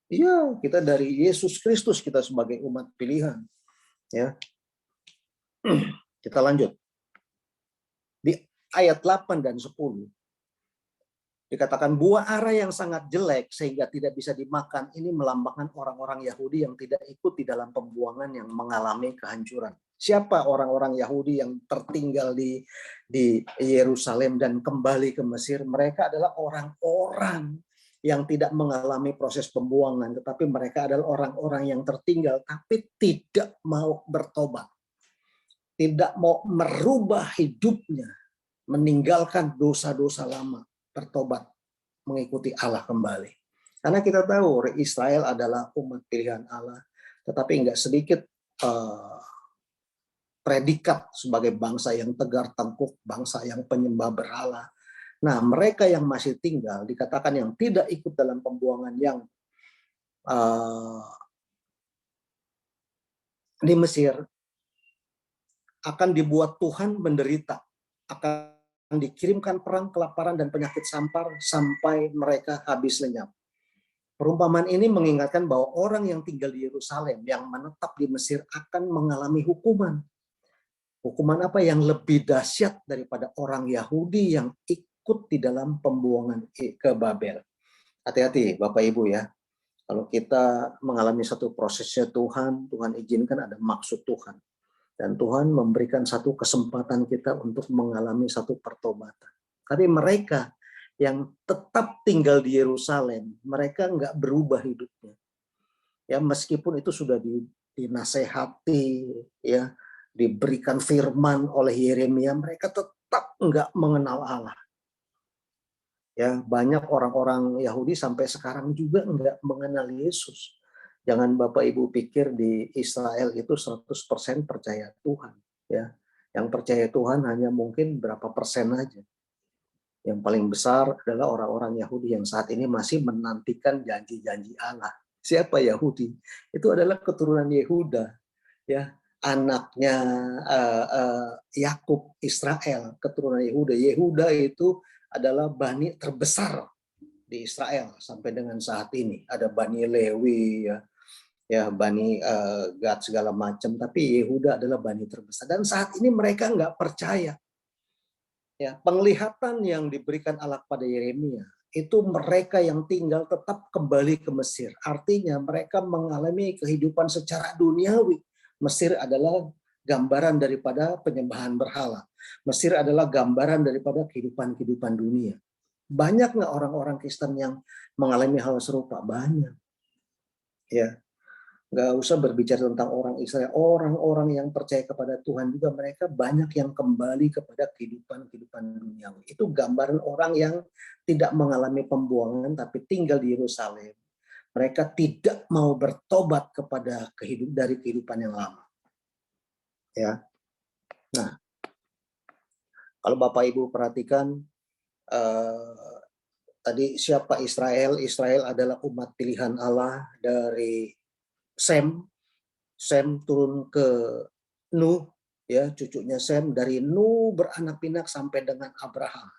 Iya, kita dari Yesus Kristus, kita sebagai umat pilihan. Ya. Kita lanjut. Di ayat 8 dan 10 dikatakan buah ara yang sangat jelek sehingga tidak bisa dimakan. Ini melambangkan orang-orang Yahudi yang tidak ikut di dalam pembuangan yang mengalami kehancuran. Siapa orang-orang Yahudi yang tertinggal di Yerusalem dan kembali ke Mesir? Mereka adalah orang-orang yang tidak mengalami proses pembuangan, tetapi mereka adalah orang-orang yang tertinggal tapi tidak mau bertobat. Tidak mau merubah hidupnya, meninggalkan dosa-dosa lama, bertobat, mengikuti Allah kembali. Karena kita tahu Israel adalah umat pilihan Allah, tetapi enggak sedikit predikat sebagai bangsa yang tegar tengkuk, bangsa yang penyembah berhala. Nah, mereka yang masih tinggal, dikatakan yang tidak ikut dalam pembuangan yang di Mesir, akan dibuat Tuhan menderita, akan dikirimkan perang, kelaparan, dan penyakit sampar sampai mereka habis lenyap. Perumpamaan ini mengingatkan bahwa orang yang tinggal di Yerusalem, yang menetap di Mesir akan mengalami hukuman. Hukuman apa yang lebih dahsyat daripada orang Yahudi yang ikut di dalam pembuangan ke Babel. Hati-hati Bapak Ibu ya. Kalau kita mengalami satu prosesnya Tuhan, Tuhan izinkan ada maksud Tuhan. Dan Tuhan memberikan satu kesempatan kita untuk mengalami satu pertobatan. Tapi mereka yang tetap tinggal di Yerusalem, mereka nggak berubah hidupnya. Ya, meskipun itu sudah dinasehati, ya, diberikan firman oleh Yeremia, mereka tetap nggak mengenal Allah. Ya, banyak orang-orang Yahudi sampai sekarang juga nggak mengenal Yesus. Jangan Bapak Ibu pikir di Israel itu 100% percaya Tuhan. Ya, yang percaya Tuhan hanya mungkin berapa persen aja. Yang paling besar adalah orang-orang Yahudi yang saat ini masih menantikan janji-janji Allah. Siapa Yahudi? Itu adalah keturunan Yehuda, ya, anaknya Yakub, Israel, keturunan Yehuda. Yehuda itu adalah bani terbesar di Israel sampai dengan saat ini. Ada bani Lewi, ya bani Gad segala macam. Tapi Yehuda adalah bani terbesar. Dan saat ini mereka nggak percaya. Ya, penglihatan yang diberikan Allah pada Yeremia itu mereka yang tinggal tetap kembali ke Mesir. Artinya mereka mengalami kehidupan secara duniawi. Mesir adalah gambaran daripada penyembahan berhala. Mesir adalah gambaran daripada kehidupan dunia. Banyak nggak orang-orang Kristen yang mengalami hal serupa? Banyak. Ya, nggak usah berbicara tentang orang Israel. Orang-orang yang percaya kepada Tuhan juga mereka banyak yang kembali kepada kehidupan duniawi. Itu gambaran orang yang tidak mengalami pembuangan tapi tinggal di Yerusalem. Mereka tidak mau bertobat kepada dari kehidupan yang lama. Ya. Nah, kalau Bapak Ibu perhatikan tadi siapa Israel? Israel adalah umat pilihan Allah dari Sem turun ke Nuh, ya, cucunya Sem. Dari Nuh beranak pinak sampai dengan Abraham.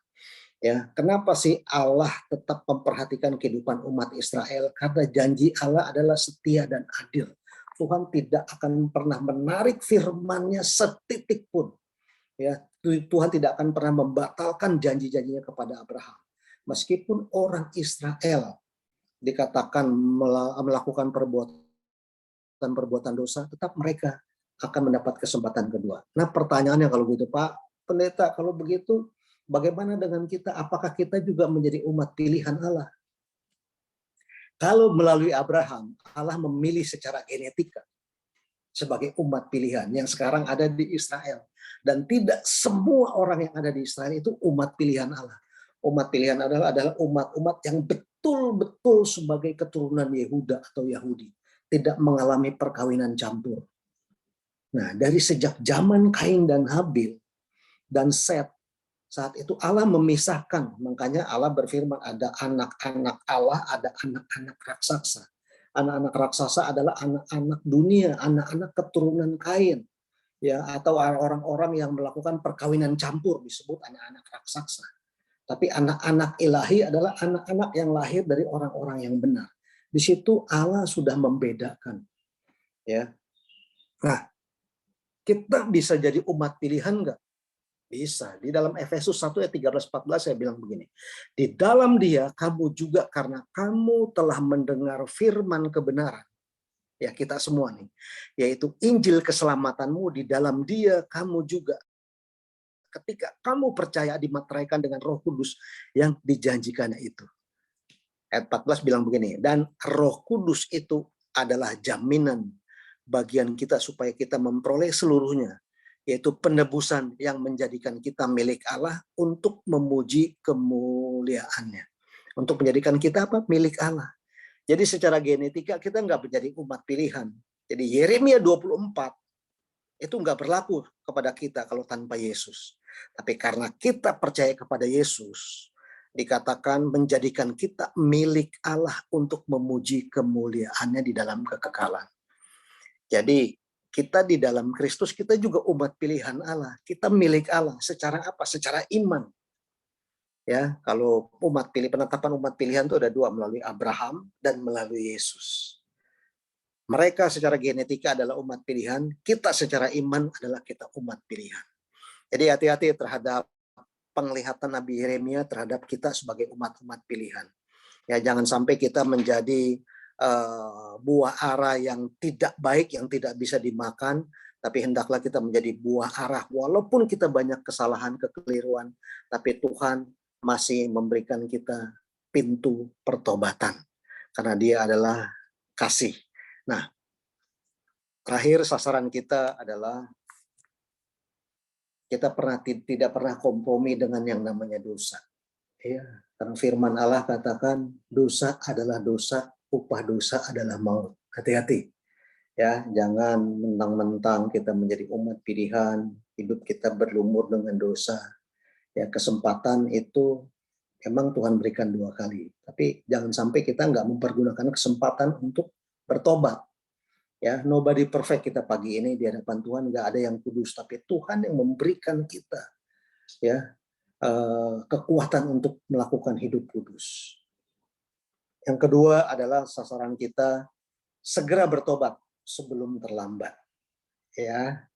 Ya, kenapa sih Allah tetap memperhatikan kehidupan umat Israel? Karena janji Allah adalah setia dan adil. Tuhan tidak akan pernah menarik firman-Nya setitik pun. Ya, Tuhan tidak akan pernah membatalkan janji-janjinya kepada Abraham. Meskipun orang Israel dikatakan melakukan perbuatan dosa, tetap mereka akan mendapat kesempatan kedua. Nah, pertanyaannya kalau gitu, Pak Pendeta, kalau begitu bagaimana dengan kita? Apakah kita juga menjadi umat pilihan Allah? Kalau melalui Abraham, Allah memilih secara genetika sebagai umat pilihan yang sekarang ada di Israel. Dan tidak semua orang yang ada di Israel itu umat pilihan Allah. Umat pilihan adalah umat-umat yang betul-betul sebagai keturunan Yehuda atau Yahudi. Tidak mengalami perkawinan campur. Nah, dari sejak zaman Kain dan Habil dan Set, saat itu Allah memisahkan. Makanya Allah berfirman ada anak-anak Allah, ada anak-anak raksasa. Anak-anak raksasa adalah anak-anak dunia, anak-anak keturunan Kain. Ya, atau orang-orang yang melakukan perkawinan campur disebut anak-anak raksasa. Tapi anak-anak ilahi adalah anak-anak yang lahir dari orang-orang yang benar. Di situ Allah sudah membedakan. Ya. Nah, kita bisa jadi umat pilihan enggak? Bisa. Di dalam Efesus 1 ayat 13-14 saya bilang begini. Di dalam Dia kamu juga karena kamu telah mendengar firman kebenaran. Ya, kita semua nih. Yaitu Injil keselamatanmu, di dalam Dia kamu juga ketika kamu percaya dimateraikan dengan Roh Kudus yang dijanjikannya itu. Ayat 14 bilang begini, dan Roh Kudus itu adalah jaminan bagian kita supaya kita memperoleh seluruhnya, yaitu penebusan yang menjadikan kita milik Allah untuk memuji kemuliaannya. Untuk menjadikan kita apa? Milik Allah. Jadi secara genetika kita nggak menjadi umat pilihan. Jadi Yeremia 24 itu nggak berlaku kepada kita kalau tanpa Yesus. Tapi karena kita percaya kepada Yesus, dikatakan menjadikan kita milik Allah untuk memuji kemuliaannya di dalam kekekalan. Jadi kita di dalam Kristus, kita juga umat pilihan Allah. Kita milik Allah. Secara apa? Secara iman. Ya, kalau penetapan umat pilihan itu ada dua, melalui Abraham dan melalui Yesus. Mereka secara genetika adalah umat pilihan, kita secara iman adalah kita umat pilihan. Jadi hati-hati terhadap penglihatan Nabi Yeremia terhadap kita sebagai umat-umat pilihan. Ya, jangan sampai kita menjadi buah ara yang tidak baik, yang tidak bisa dimakan, tapi hendaklah kita menjadi buah arah. Walaupun kita banyak kesalahan, kekeliruan, tapi Tuhan masih memberikan kita pintu pertobatan. Karena Dia adalah kasih. Nah, terakhir sasaran kita adalah kita tidak pernah kompromi dengan yang namanya dosa. Ya, karena firman Allah katakan dosa adalah dosa, upah dosa adalah maut. Hati-hati. Ya, jangan mentang-mentang kita menjadi umat pilihan, hidup kita berlumur dengan dosa. Ya, kesempatan itu memang Tuhan berikan 2 kali. Tapi jangan sampai kita nggak mempergunakan kesempatan untuk bertobat. Ya, nobody perfect kita pagi ini di hadapan Tuhan, nggak ada yang kudus, tapi Tuhan yang memberikan kita ya kekuatan untuk melakukan hidup kudus. Yang kedua adalah sasaran kita segera bertobat sebelum terlambat. Ya,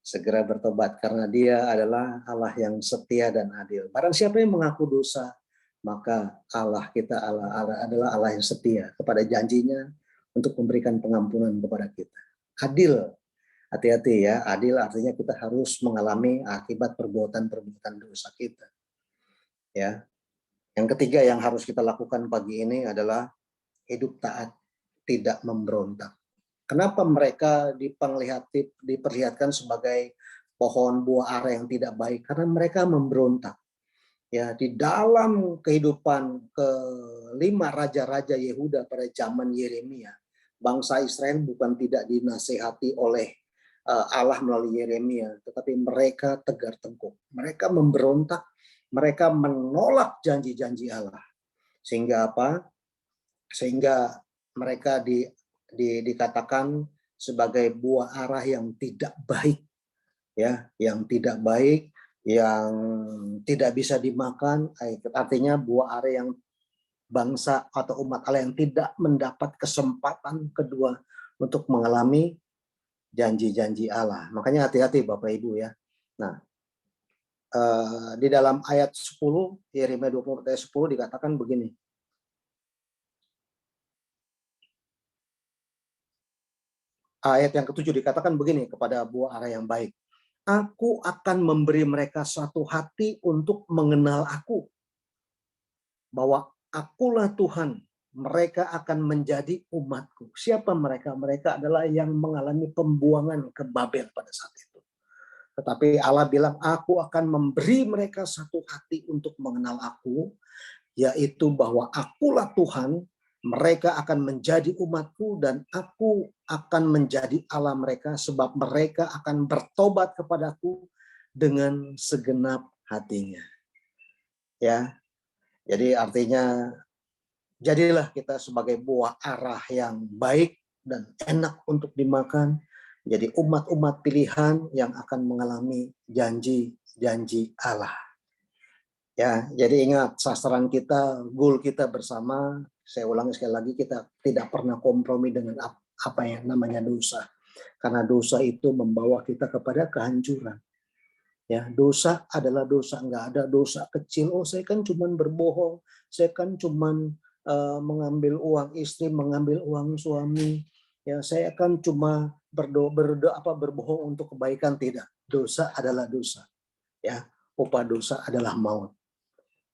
segera bertobat karena Dia adalah Allah yang setia dan adil. Barang siapa yang mengaku dosa, maka Allah kita adalah Allah yang setia kepada janjinya untuk memberikan pengampunan kepada kita. Adil. Hati-hati ya, adil artinya kita harus mengalami akibat perbuatan-perbuatan dosa kita. Ya. Yang ketiga yang harus kita lakukan pagi ini adalah hidup taat, tidak memberontak. Kenapa mereka diperlihatkan sebagai pohon buah ara yang tidak baik? Karena mereka memberontak. Ya, di dalam kehidupan kelima raja-raja Yehuda pada zaman Yeremia, bangsa Israel bukan tidak dinasehati oleh Allah melalui Yeremia, tetapi mereka tegar tengkuk. Mereka memberontak, mereka menolak janji-janji Allah. Sehingga apa? Sehingga mereka dikatakan sebagai buah ara yang tidak baik. Ya, yang tidak baik, yang tidak bisa dimakan, artinya buah ara yang bangsa atau umat Allah yang tidak mendapat kesempatan kedua untuk mengalami janji-janji Allah. Makanya hati-hati Bapak Ibu ya. Nah, di dalam ayat 10, Yeremia 24 ayat 10 dikatakan begini. Ayat yang ke-7 dikatakan begini kepada buah ara yang baik. Aku akan memberi mereka satu hati untuk mengenal aku. Bahwa akulah Tuhan. Mereka akan menjadi umatku. Siapa mereka? Mereka adalah yang mengalami pembuangan ke Babel pada saat itu. Tetapi Allah bilang, aku akan memberi mereka satu hati untuk mengenal aku, yaitu bahwa akulah Tuhan, mereka akan menjadi umatku dan aku akan menjadi Allah mereka sebab mereka akan bertobat kepadaku dengan segenap hatinya. Ya. Jadi artinya jadilah kita sebagai buah arah yang baik dan enak untuk dimakan, jadi umat-umat pilihan yang akan mengalami janji-janji Allah. Ya, jadi ingat sasaran kita, goal kita bersama, saya ulangi sekali lagi, kita tidak pernah kompromi dengan apa yang namanya dosa. Karena dosa itu membawa kita kepada kehancuran. Ya, dosa adalah dosa, nggak ada dosa kecil. Oh, saya kan cuman berbohong, saya kan cuman mengambil uang istri, mengambil uang suami. Ya, saya kan cuma berbohong untuk kebaikan, tidak. Dosa adalah dosa. Ya, upah dosa adalah maut.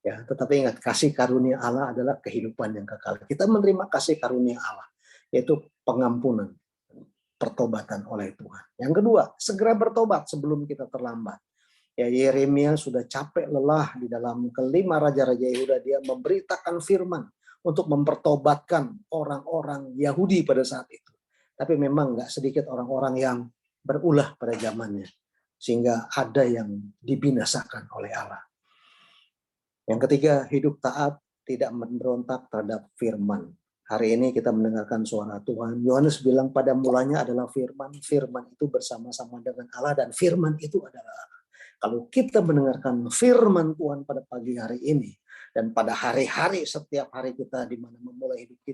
Ya, tetapi ingat kasih karunia Allah adalah kehidupan yang kekal. Kita menerima kasih karunia Allah, yaitu pengampunan, pertobatan oleh Tuhan. Yang kedua, segera bertobat sebelum kita terlambat. Ya, Yeremia sudah capek lelah di dalam kelima raja-raja Yehuda, dia memberitakan firman untuk mempertobatkan orang-orang Yahudi pada saat itu. Tapi memang nggak sedikit orang-orang yang berulah pada zamannya, sehingga ada yang dibinasakan oleh Allah. Yang ketiga, hidup taat, tidak memberontak terhadap firman. Hari ini kita mendengarkan suara Tuhan. Yohanes bilang pada mulanya adalah firman. Firman itu bersama-sama dengan Allah dan firman itu adalah Allah. Kalau kita mendengarkan firman Tuhan pada pagi hari ini dan pada hari-hari setiap hari kita di mana memulai hidup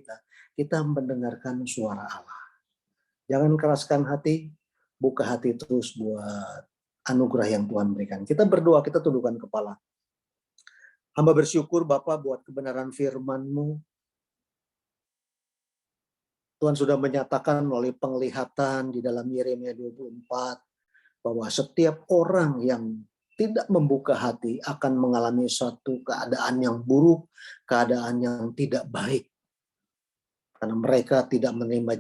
kita mendengarkan suara Allah. Jangan keraskan hati, buka hati terus buat anugerah yang Tuhan berikan. Kita berdoa, kita tundukkan kepala. Hamba bersyukur Bapa buat kebenaran firman-Mu. Tuhan sudah menyatakan melalui penglihatan di dalam Yeremia 24 bahwa setiap orang yang tidak membuka hati akan mengalami suatu keadaan yang buruk, keadaan yang tidak baik. Karena mereka tidak menerima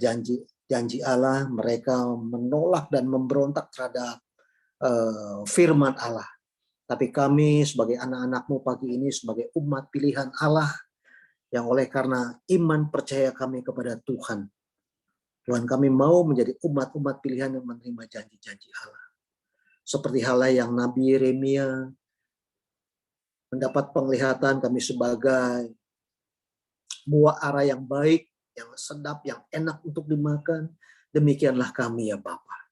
janji Allah, mereka menolak dan memberontak terhadap firman Allah. Tapi kami sebagai anak-anak-Mu pagi ini, sebagai umat pilihan Allah, yang oleh karena iman percaya kami kepada Tuhan, Tuhan kami mau menjadi umat-umat pilihan yang menerima janji-janji Allah. Seperti halnya yang Nabi Yeremia mendapat penglihatan kami sebagai buah ara yang baik, yang sedap, yang enak untuk dimakan. Demikianlah kami ya Bapa.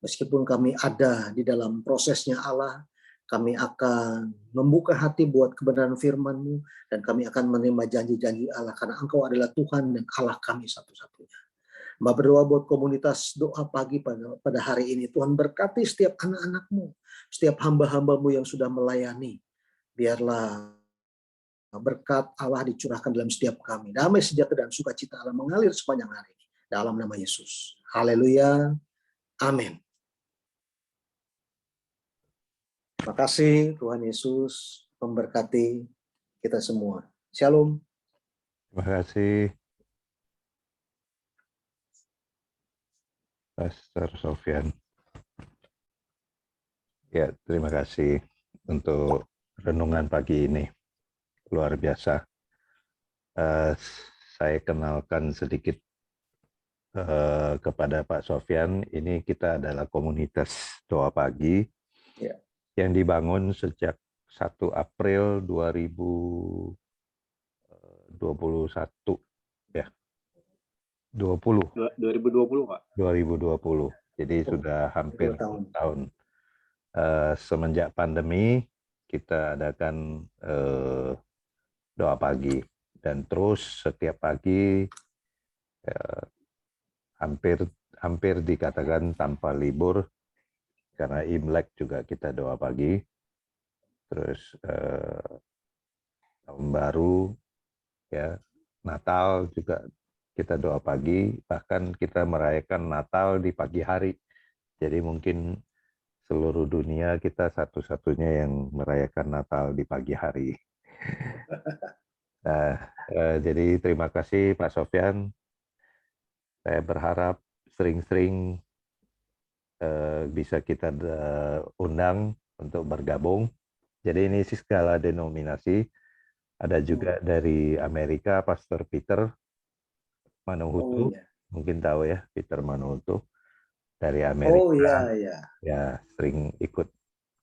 Meskipun kami ada di dalam prosesnya Allah, kami akan membuka hati buat kebenaran firman-Mu dan kami akan menerima janji-janji Allah karena Engkau adalah Tuhan dan Allah kami satu-satunya. Mbak berdoa buat komunitas doa pagi pada hari ini. Tuhan berkati setiap anak-anak-Mu, setiap hamba-hamba-Mu yang sudah melayani. Biarlah berkat Allah dicurahkan dalam setiap kami. Damai sejahtera dan sukacita Allah mengalir sepanjang hari ini. Dalam nama Yesus. Haleluya. Amin. Terima kasih Tuhan Yesus memberkati kita semua. Shalom. Terima kasih Pastor Sofyan. Ya, terima kasih untuk renungan pagi ini. Luar biasa. Saya kenalkan sedikit kepada Pak Sofyan. Ini kita adalah komunitas doa pagi yang dibangun sejak 1 April 2021 ya. 2020 Pak. 2020. Jadi sudah hampir 2 tahun. Semenjak pandemi kita adakan doa pagi dan terus setiap pagi hampir dikatakan tanpa libur karena Imlek juga kita doa pagi. Terus tahun baru ya, Natal juga kita doa pagi, bahkan kita merayakan Natal di pagi hari. Jadi mungkin seluruh dunia kita satu-satunya yang merayakan Natal di pagi hari. Nah, jadi terima kasih Pak Sofyan. Saya berharap sering-sering bisa kita undang untuk bergabung. Jadi ini sih skala denominasi. Ada juga dari Amerika, Pastor Peter Manohutu. Mungkin tahu ya, Peter Manohutu. Dari Amerika. Ya, sering ikut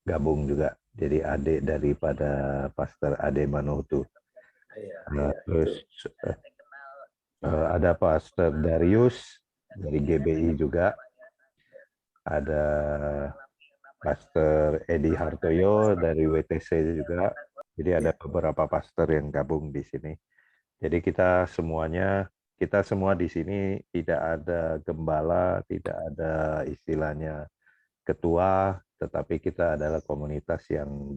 gabung juga. Jadi adik daripada Pastor Ade Manohutu. Terus ada Pastor Darius dari GBI juga. Ada Pastor Edi Hartoyo dari WTC juga. Jadi ada beberapa pastor yang gabung di sini. Jadi kita semua di sini tidak ada gembala, tidak ada istilahnya ketua, tetapi kita adalah komunitas yang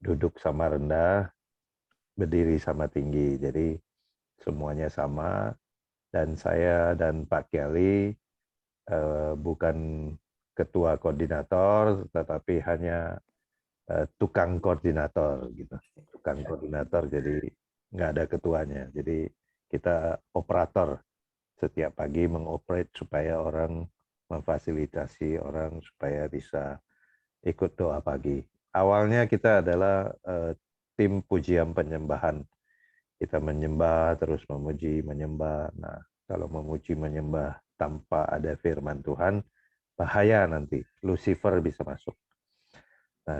duduk sama rendah, berdiri sama tinggi. Jadi semuanya sama. Dan saya dan Pak Kelly bukan ketua koordinator, tetapi hanya tukang koordinator gitu. Tukang koordinator, jadi nggak ada ketuanya. Jadi kita operator setiap pagi mengoperate supaya orang memfasilitasi orang supaya bisa ikut doa pagi. Awalnya kita adalah tim pujian penyembahan. Kita menyembah terus memuji, menyembah. Nah, kalau memuji menyembah tanpa ada firman Tuhan, bahaya nanti. Lucifer bisa masuk. Nah,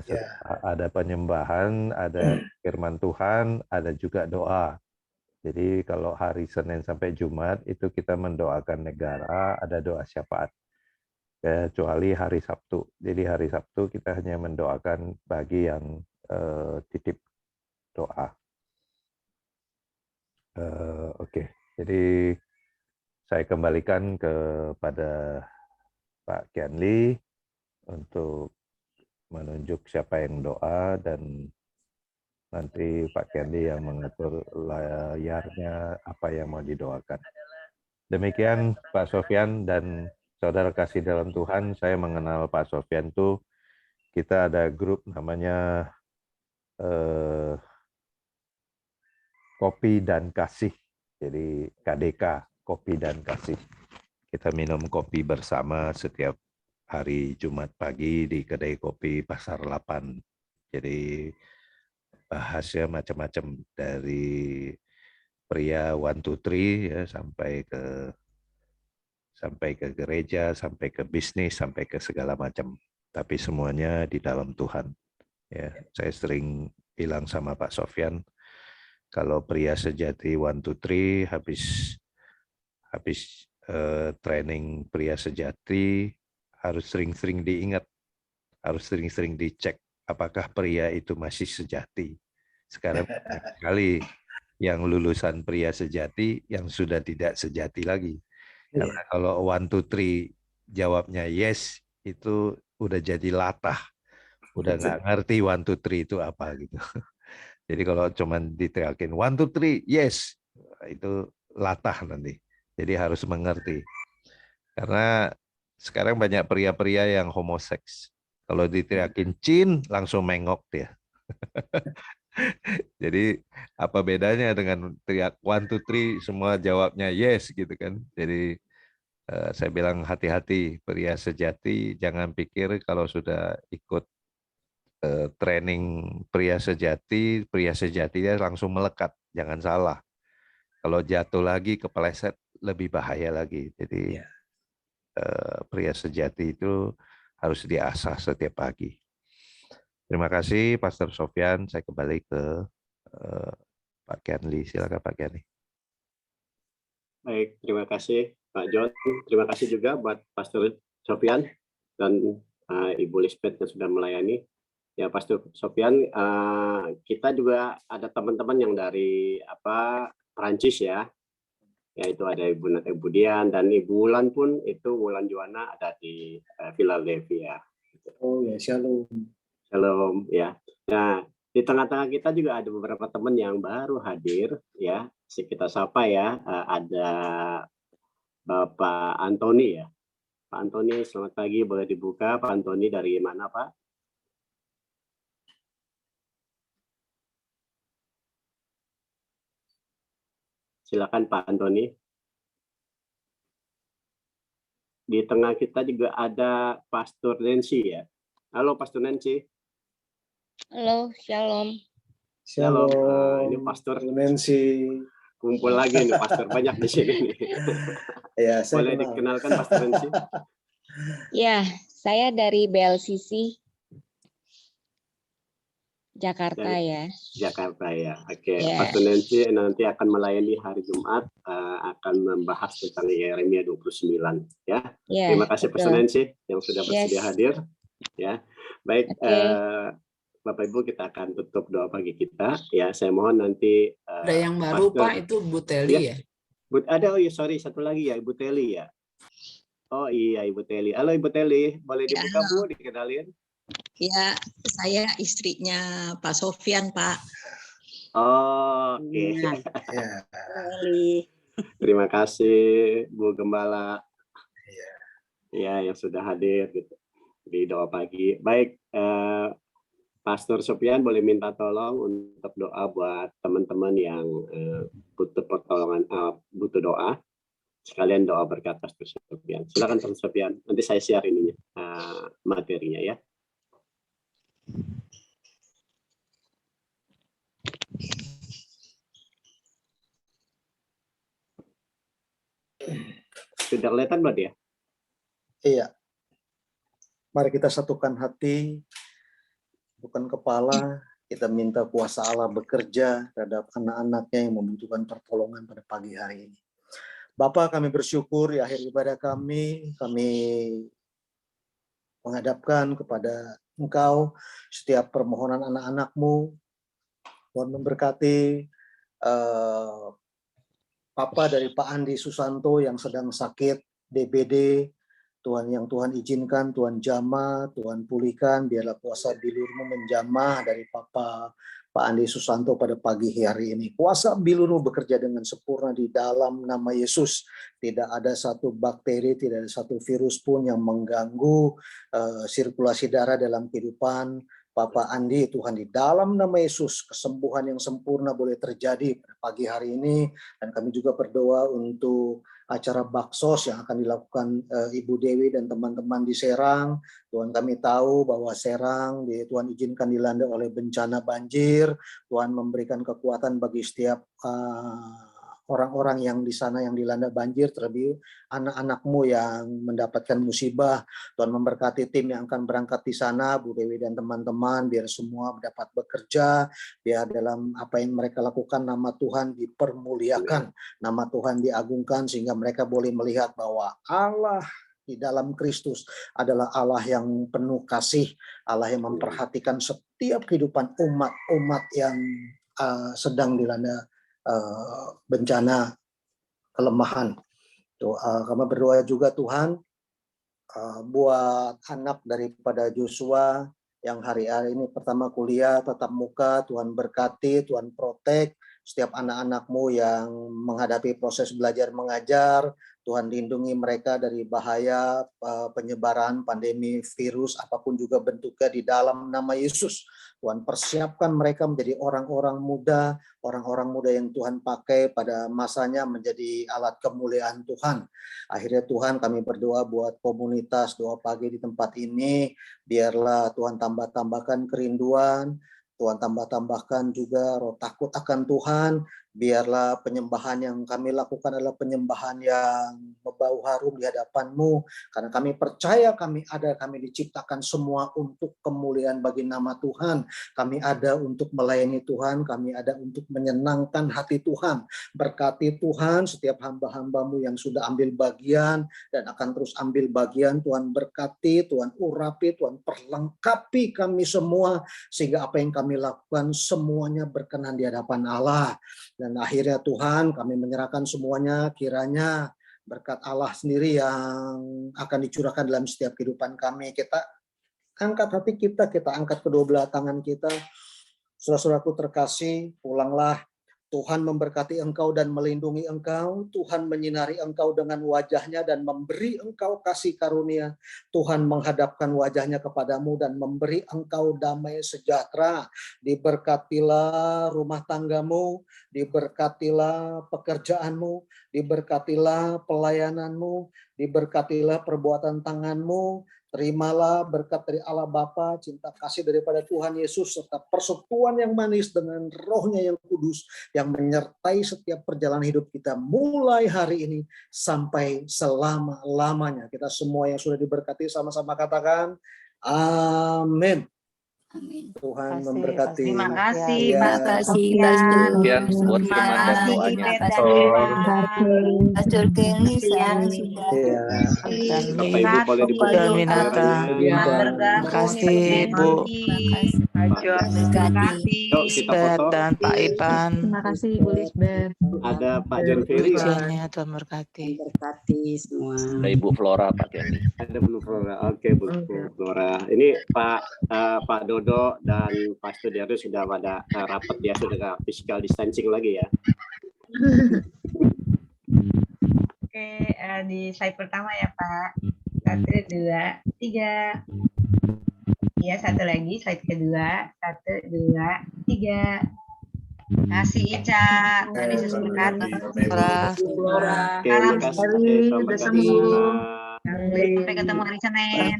ada penyembahan, ada firman Tuhan, ada juga doa. Jadi kalau hari Senin sampai Jumat itu kita mendoakan negara, ada doa syafaat. Kecuali hari Sabtu. Jadi hari Sabtu kita hanya mendoakan bagi yang titip doa. Oke. Jadi saya kembalikan kepada Pak Kianli untuk menunjuk siapa yang doa, dan nanti Pak Kianli yang mengatur layarnya apa yang mau didoakan. Demikian Pak Sofyan dan saudara kasih dalam Tuhan, saya mengenal Pak Sofyan tuh, kita ada grup namanya Kopi dan Kasih. Jadi KDK, Kopi dan Kasih. Kita minum kopi bersama setiap hari Jumat pagi di kedai kopi Pasar 8. Jadi bahasnya macam-macam, dari pria 1, 2, 3 ya, sampai ke gereja, sampai ke bisnis, sampai ke segala macam. Tapi semuanya di dalam Tuhan. Ya, saya sering bilang sama Pak Sofyan, kalau pria sejati 1, 2, 3 habis training pria sejati harus sering-sering diingat, harus sering-sering dicek apakah pria itu masih sejati. Sekarang banyak sekali yang lulusan pria sejati yang sudah tidak sejati lagi. Karena kalau 1, 2, 3 jawabnya yes, itu udah jadi latah. Udah nggak ngerti 1, 2, 3 itu apa gitu. Jadi kalau cuman diteriakin 1, 2, 3 yes, itu latah nanti. Jadi harus mengerti. Karena sekarang banyak pria-pria yang homoseks. Kalau diteriakin Cin, langsung mengok dia. Jadi apa bedanya dengan teriak 1, 2, 3 semua jawabnya yes gitu kan. Jadi saya bilang hati-hati, pria sejati jangan pikir kalau sudah ikut training pria sejati dia langsung melekat. Jangan salah. Kalau jatuh lagi kepeleset lebih bahaya lagi. Jadi pria sejati itu harus diasah setiap pagi. Terima kasih Pastor Sofyan. Saya kembali ke Pak Kianli. Silakan Pak Kianli. Baik, terima kasih Pak John. Terima kasih juga buat Pastor Sofyan dan Ibu Lisbeth yang sudah melayani. Ya Pastor Sofyan, kita juga ada teman-teman yang dari Perancis ya. Yaitu ada Ibu Dian dan Ibu Wulan pun, itu Wulan Juwana ada di Philadelphia. Oh ya, shalom. Shalom ya. Nah, di tengah-tengah kita juga ada beberapa teman yang baru hadir ya. Kita sapa ya. Ada Bapak Antoni ya. Pak Antoni, selamat pagi. Boleh dibuka Pak Antoni, dari mana Pak? Silakan Pak Antoni. Di tengah kita juga ada Pastor Nancy ya. Halo Pastor Nancy. Halo, shalom. Shalom. Ini Pastor Nancy. Kumpul lagi nih Pastor, banyak di sini nih. Ya, saya Boleh kenal. dikenalkan Pastor Nancy? Ya, saya dari BLCC Jakarta ya. Jakarta ya. Oke, Ya. Pastor Nancy nanti akan melayani hari Jumat, akan membahas tentang Yeremia 29 ya. Ya, Terima kasih Pastor betul. Nancy yang sudah bersedia hadir ya. Baik, Oke. Bapak Ibu, kita akan tutup doa pagi kita ya. Saya mohon nanti Ada yang baru Pastor, Pak, itu Bu Teli ya. ada, oh iya, sorry, satu lagi ya, Ibu Teli ya. Oh iya, Ibu Teli. Halo Ibu Teli, boleh Ya, dibuka Bu, dikenalin? ya, saya istrinya Pak Sofyan, Pak. Oh, oke. Ya. Terima kasih Bu Gembala. Ya, yang sudah hadir gitu di doa pagi. Baik, Pastor Sofyan boleh minta tolong untuk doa buat teman-teman yang butuh pertolongan, butuh doa. Sekalian doa berkat Pastor Sofyan. Silakan Pastor Sofyan. Nanti saya share ininya, materinya ya. Sudah kelihatan belum ya? Iya. Mari kita satukan hati, bukan kepala, Kita minta kuasa Allah bekerja terhadap anak-anaknya yang membutuhkan pertolongan pada pagi hari ini. Bapa, kami bersyukur di akhir ibadah kami menghadapkan kepada Engkau setiap permohonan anak-anak-Mu. Tuhan memberkati Papa dari Pak Andi Susanto yang sedang sakit DBD. Tuhan, yang Tuhan izinkan, Tuhan jamah, Tuhan pulihkan, biarlah kuasa bilur-Mu menjamah dari Pak Andi Susanto pada pagi hari ini. Kuasa bilur-Mu bekerja dengan sempurna di dalam nama Yesus. Tidak ada satu bakteri, tidak ada satu virus pun yang mengganggu sirkulasi darah dalam kehidupan Bapak Andi. Tuhan, di dalam nama Yesus, kesembuhan yang sempurna boleh terjadi pada pagi hari ini. Dan kami juga berdoa untuk acara baksos yang akan dilakukan Ibu Dewi dan teman-teman di Serang. Tuhan, kami tahu bahwa Serang Tuhan izinkan dilanda oleh bencana banjir. Tuhan memberikan kekuatan bagi setiap orang-orang yang di sana yang dilanda banjir, terlebih anak-anak-Mu yang mendapatkan musibah. Tuhan memberkati tim yang akan berangkat di sana, Bu Dewi dan teman-teman, biar semua dapat bekerja, biar dalam apa yang mereka lakukan nama Tuhan dipermuliakan, nama Tuhan diagungkan, sehingga mereka boleh melihat bahwa Allah di dalam Kristus adalah Allah yang penuh kasih, Allah yang memperhatikan setiap kehidupan umat-umat yang sedang dilanda bencana kelemahan. Kami berdoa juga Tuhan buat anak daripada Joshua yang hari-hari ini pertama kuliah tatap muka. Tuhan berkati, Tuhan protek setiap anak-anak-Mu yang menghadapi proses belajar mengajar. Tuhan lindungi mereka dari bahaya penyebaran pandemi virus apapun juga bentuknya di dalam nama Yesus. Tuhan persiapkan mereka menjadi orang-orang muda yang Tuhan pakai pada masanya menjadi alat kemuliaan Tuhan. Akhirnya Tuhan, kami berdoa buat komunitas doa pagi di tempat ini, biarlah Tuhan tambahkan kerinduan, Tuhan tambahkan juga roh takut akan Tuhan. Biarlah penyembahan yang kami lakukan adalah penyembahan yang berbau harum di hadapan-Mu. Karena kami percaya kami diciptakan semua untuk kemuliaan bagi nama Tuhan. Kami ada untuk melayani Tuhan, kami ada untuk menyenangkan hati Tuhan. Berkati Tuhan setiap hamba-hamba-Mu yang sudah ambil bagian dan akan terus ambil bagian. Tuhan berkati, Tuhan urapi, Tuhan perlengkapi kami semua, sehingga apa yang kami lakukan semuanya berkenan di hadapan Allah. Dan akhirnya Tuhan, kami menyerahkan semuanya, kiranya berkat Allah sendiri yang akan dicurahkan dalam setiap kehidupan kami. Kita angkat hati kita angkat kedua belah tangan kita. Saudara-saudaraku terkasih, pulanglah. Tuhan memberkati engkau dan melindungi engkau. Tuhan menyinari engkau dengan wajahnya dan memberi engkau kasih karunia. Tuhan menghadapkan wajahnya kepadamu dan memberi engkau damai sejahtera. Diberkatilah rumah tanggamu, diberkatilah pekerjaanmu, diberkatilah pelayananmu, diberkatilah perbuatan tanganmu. Terimalah berkat dari Allah Bapa, cinta kasih daripada Tuhan Yesus, serta persekutuan yang manis dengan Roh-Nya yang kudus, yang menyertai setiap perjalanan hidup kita mulai hari ini sampai selama-lamanya. Kita semua yang sudah diberkati sama-sama katakan, amin. Amin. Tuhan memberkati. Terima kasih, Ya. Pak Sofian. Sekian buat Terima firman dan kasih, doanya. Ibu dan Pastor Kelly saya Yang sudah Ya. Bapak Ibu boleh dibuka Minata. kameranya. Terima kasih, Bu. Terima kasih. Yuk kita foto. Dan Pak Ipan. Terima kasih, Bu Lisbeth. Ada Pak John Ferry. Ujiannya Tuhan berkati. Berkati semua. Ada Ibu Flora, Pak Kenny. Ada Bu Flora. Oke, Bu Flora. Ini Pak Dodo dan Pak Studiarto sudah pada rapat, dia sudah physical distancing lagi ya. Oke, di slide pertama ya, Pak. 1, 2, 3. Ya, satu lagi, slide kedua. 1, 2, 3. Kasih Ica. Tuhan Yesus berkati. Oke, terima kasih. Selamat sembuh. Sampai ketemu hari Senin.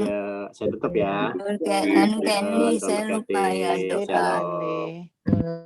Ya, saya tutup ya. Kelly saya lupa ya doa. Shalom.